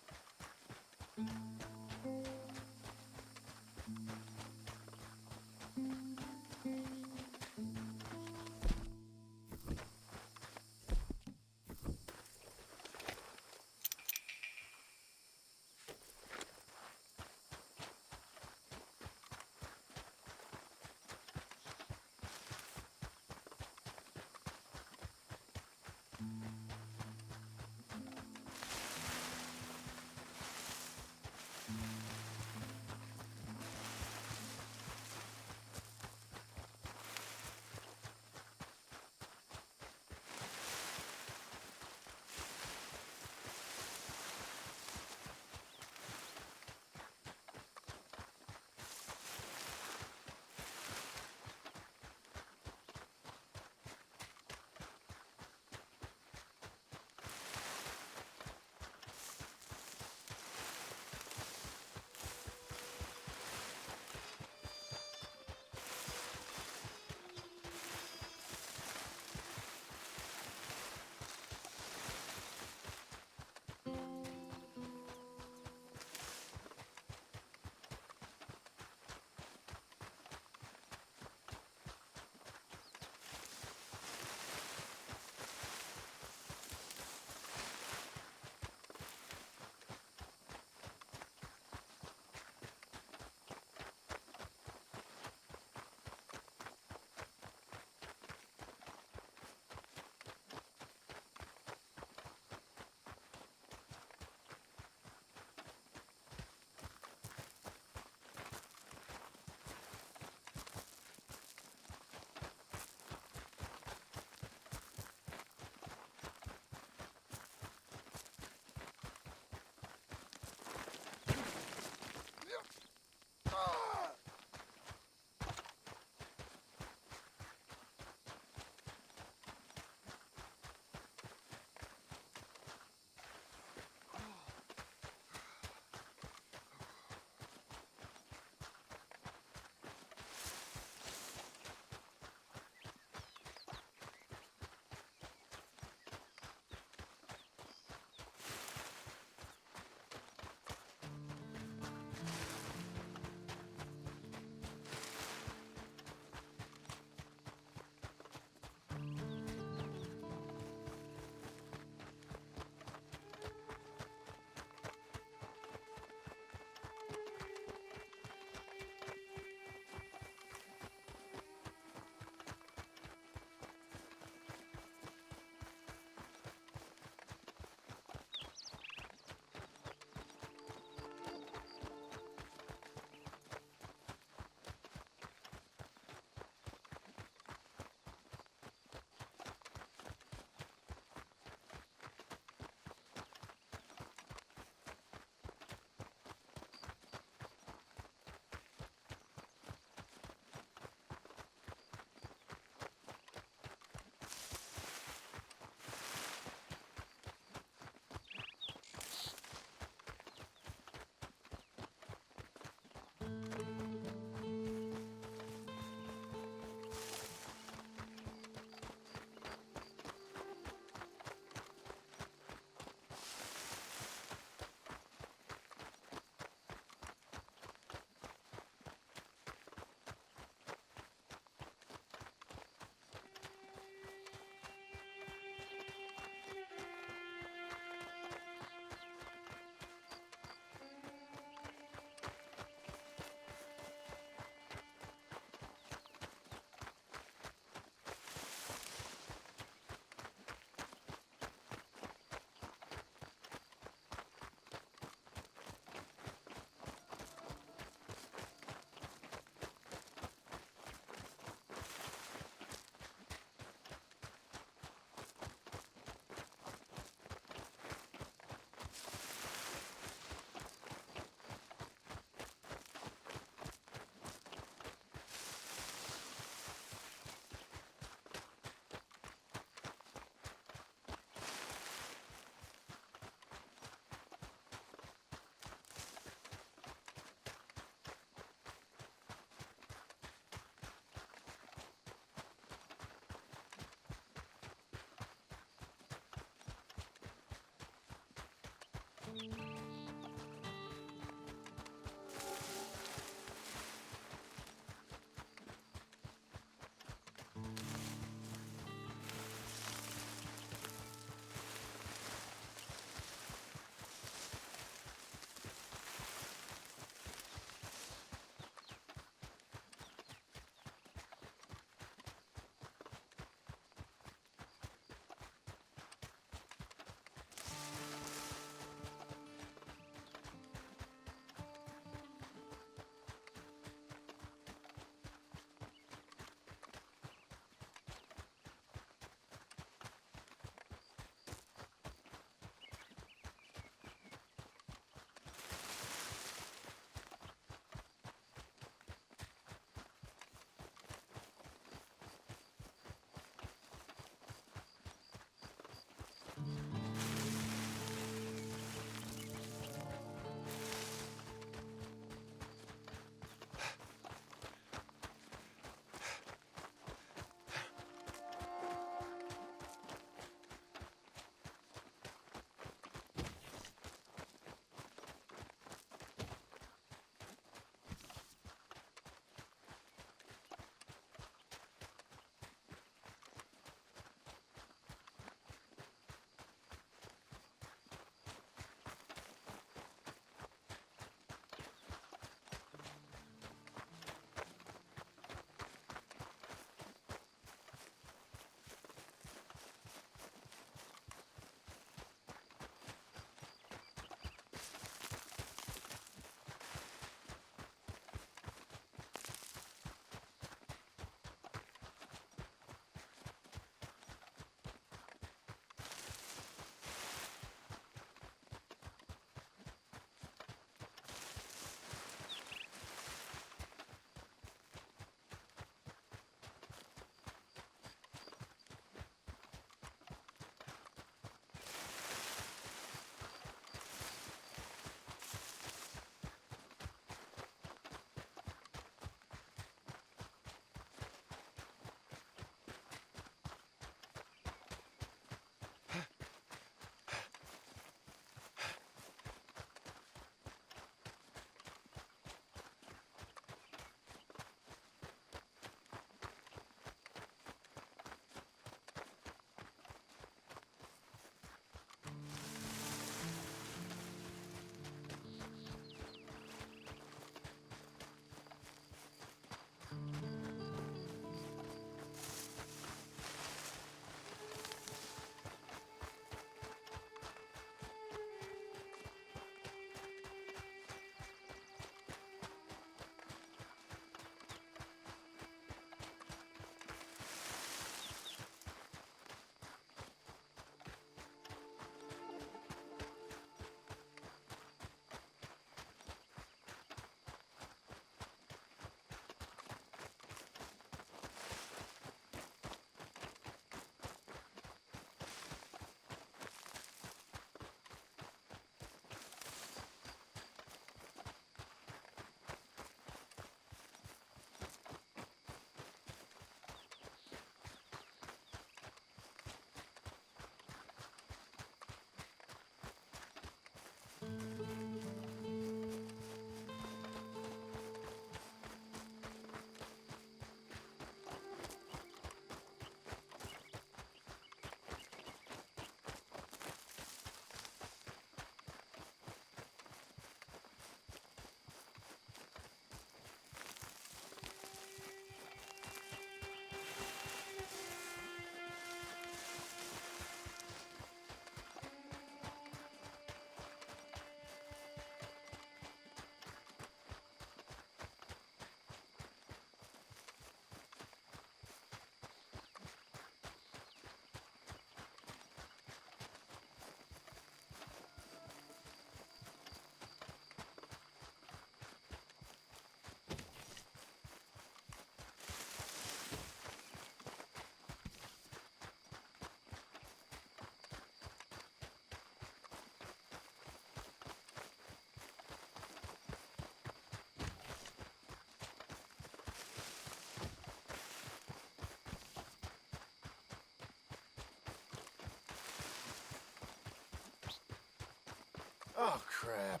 Oh, crap.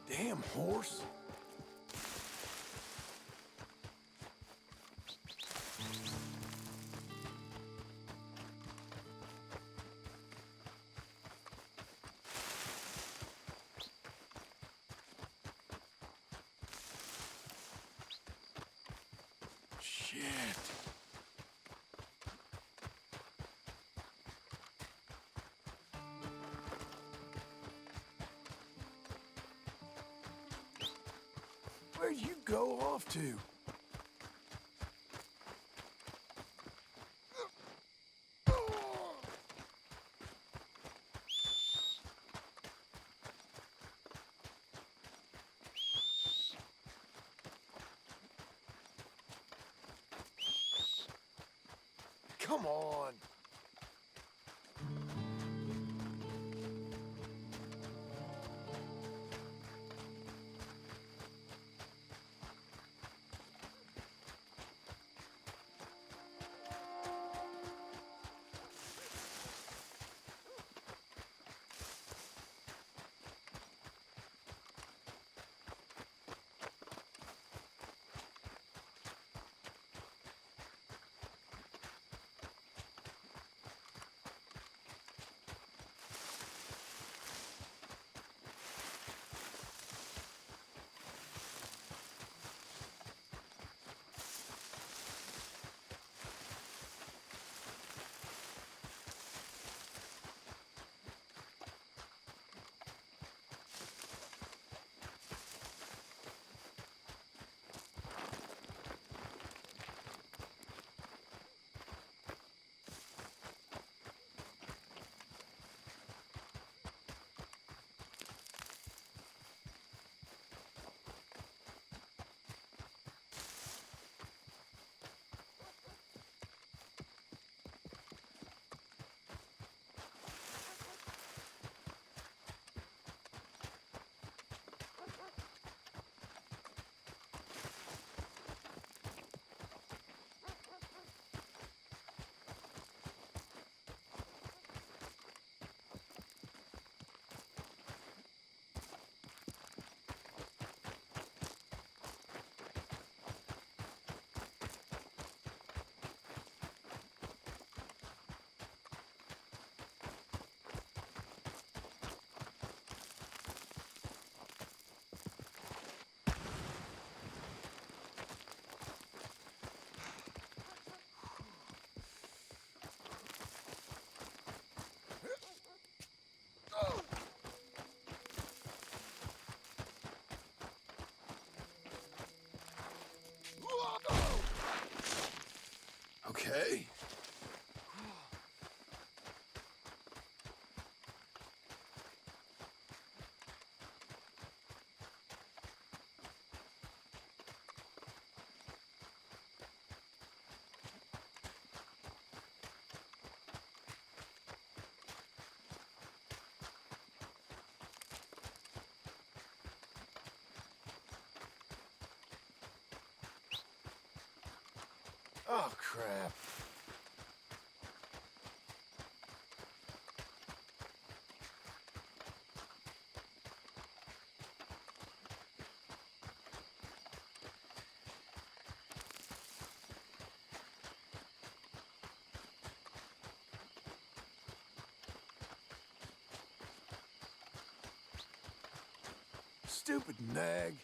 Damn horse. Shit. Where'd you go off to? Come on. Okay. Oh, crap. Stupid nag.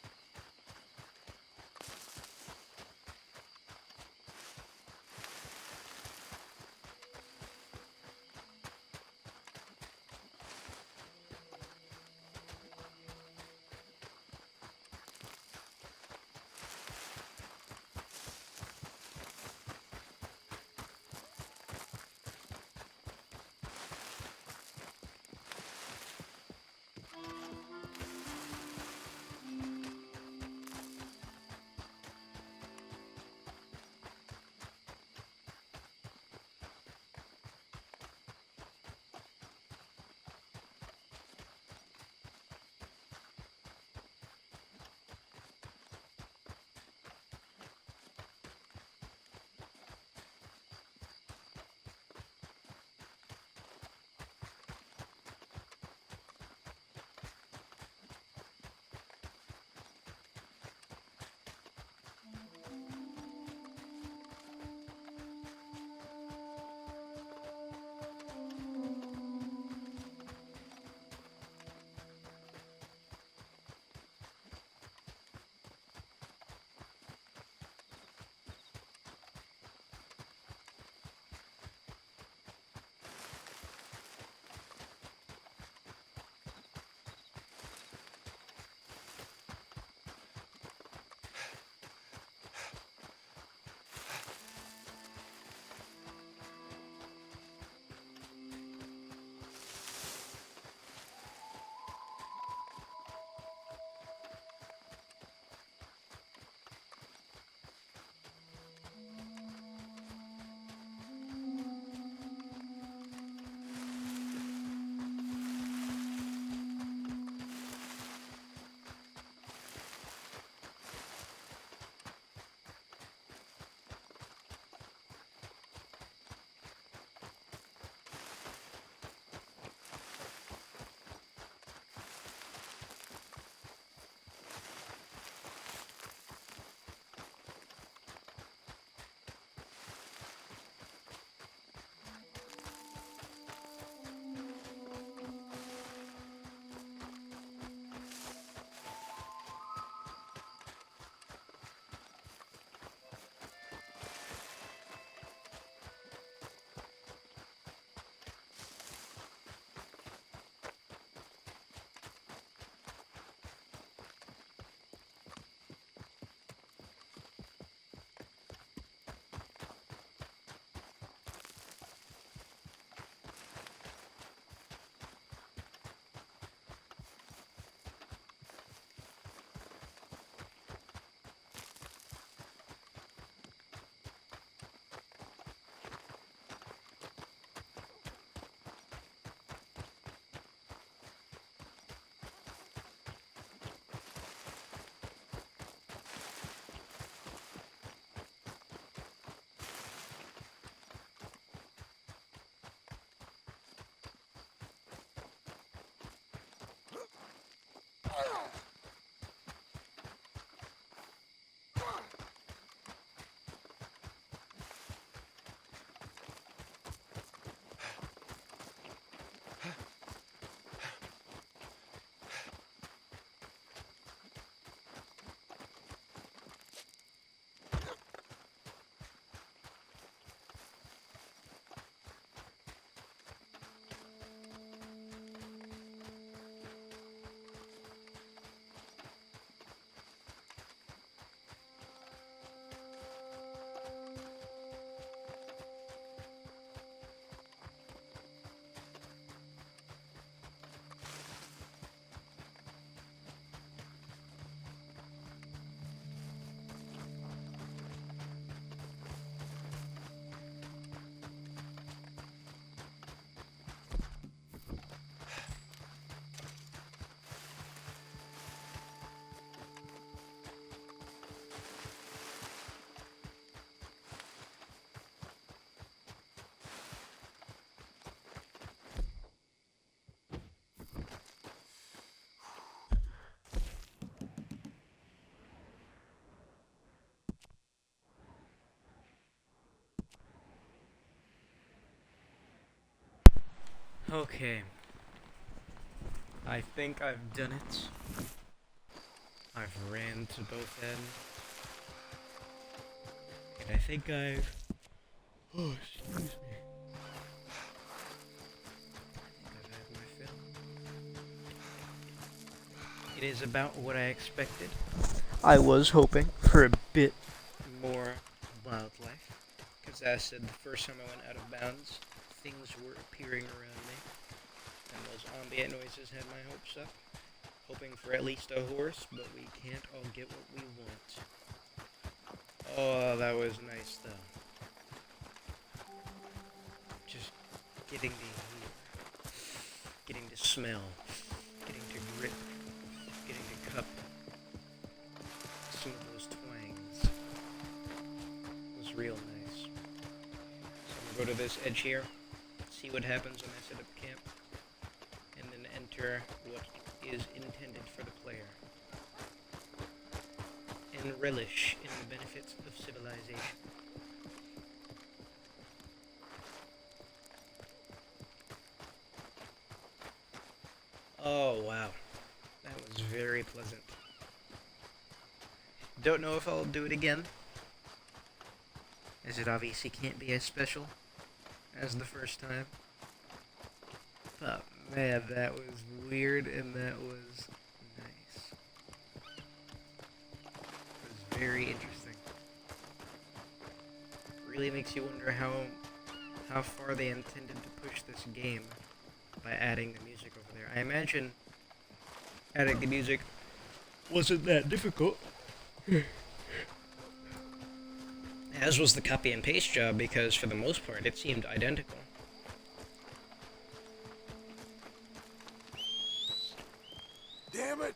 Okay. I think I've done it. I've ran to both ends. And I think I've... Oh, excuse me. I've had my fill. It is about what I expected. I was hoping for a bit more wildlife. Because as I said, the first time I went out of bounds, things were appearing around me. And those ambient noises had my hopes up. Hoping for at least a horse, but we can't all get what we want. Oh, that was nice though. Just getting to hear, getting to smell, getting to grip, getting to cup some of those twangs was real nice. So I'm gonna go to this edge here, see what happens when I set up camp, and then enter what is intended for the player, and relish in the benefits of civilization. Oh wow, that was very pleasant. Don't know if I'll do it again, as it obviously can't be as special as the first time. But man, that was weird and that was nice. It was very interesting. Really makes you wonder how far they intended to push this game by adding the music over there. I imagine adding the music wasn't that difficult. As was the copy and paste job, because for the most part it seemed identical. Damn it!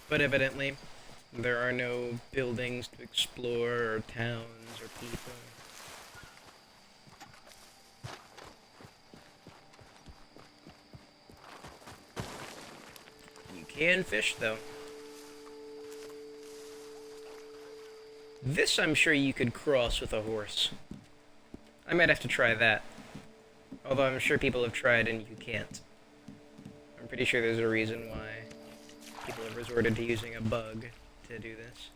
But evidently, there are no buildings to explore, or towns, or people. You can fish, though. This I'm sure you could cross with a horse. I might have to try that. Although I'm sure people have tried and you can't. I'm pretty sure there's a reason why people have resorted to using a bug to do this.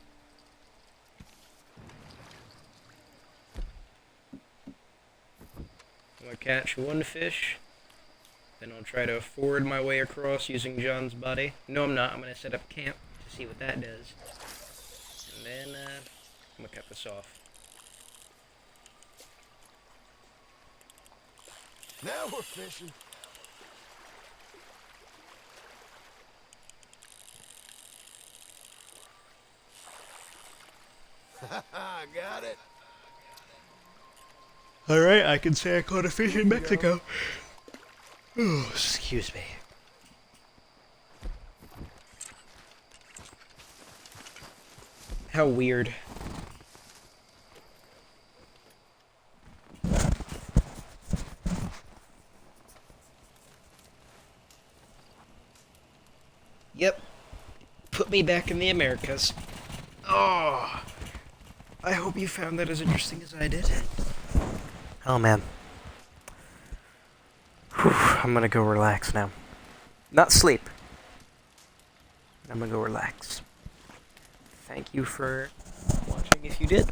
I'm gonna catch one fish, then I'll try to ford my way across using John's body. No, I'm not. I'm gonna set up camp to see what that does. And then, I'm gonna cut this off. Now we're fishing. Got it. Alright, I can say I caught a fish in Mexico. Oh, excuse me. How weird. Yep. Put me back in the Americas. Oh, I hope you found that as interesting as I did. Oh man. Whew, I'm gonna go relax now. Not sleep. I'm gonna go relax. Thank you for watching if you did.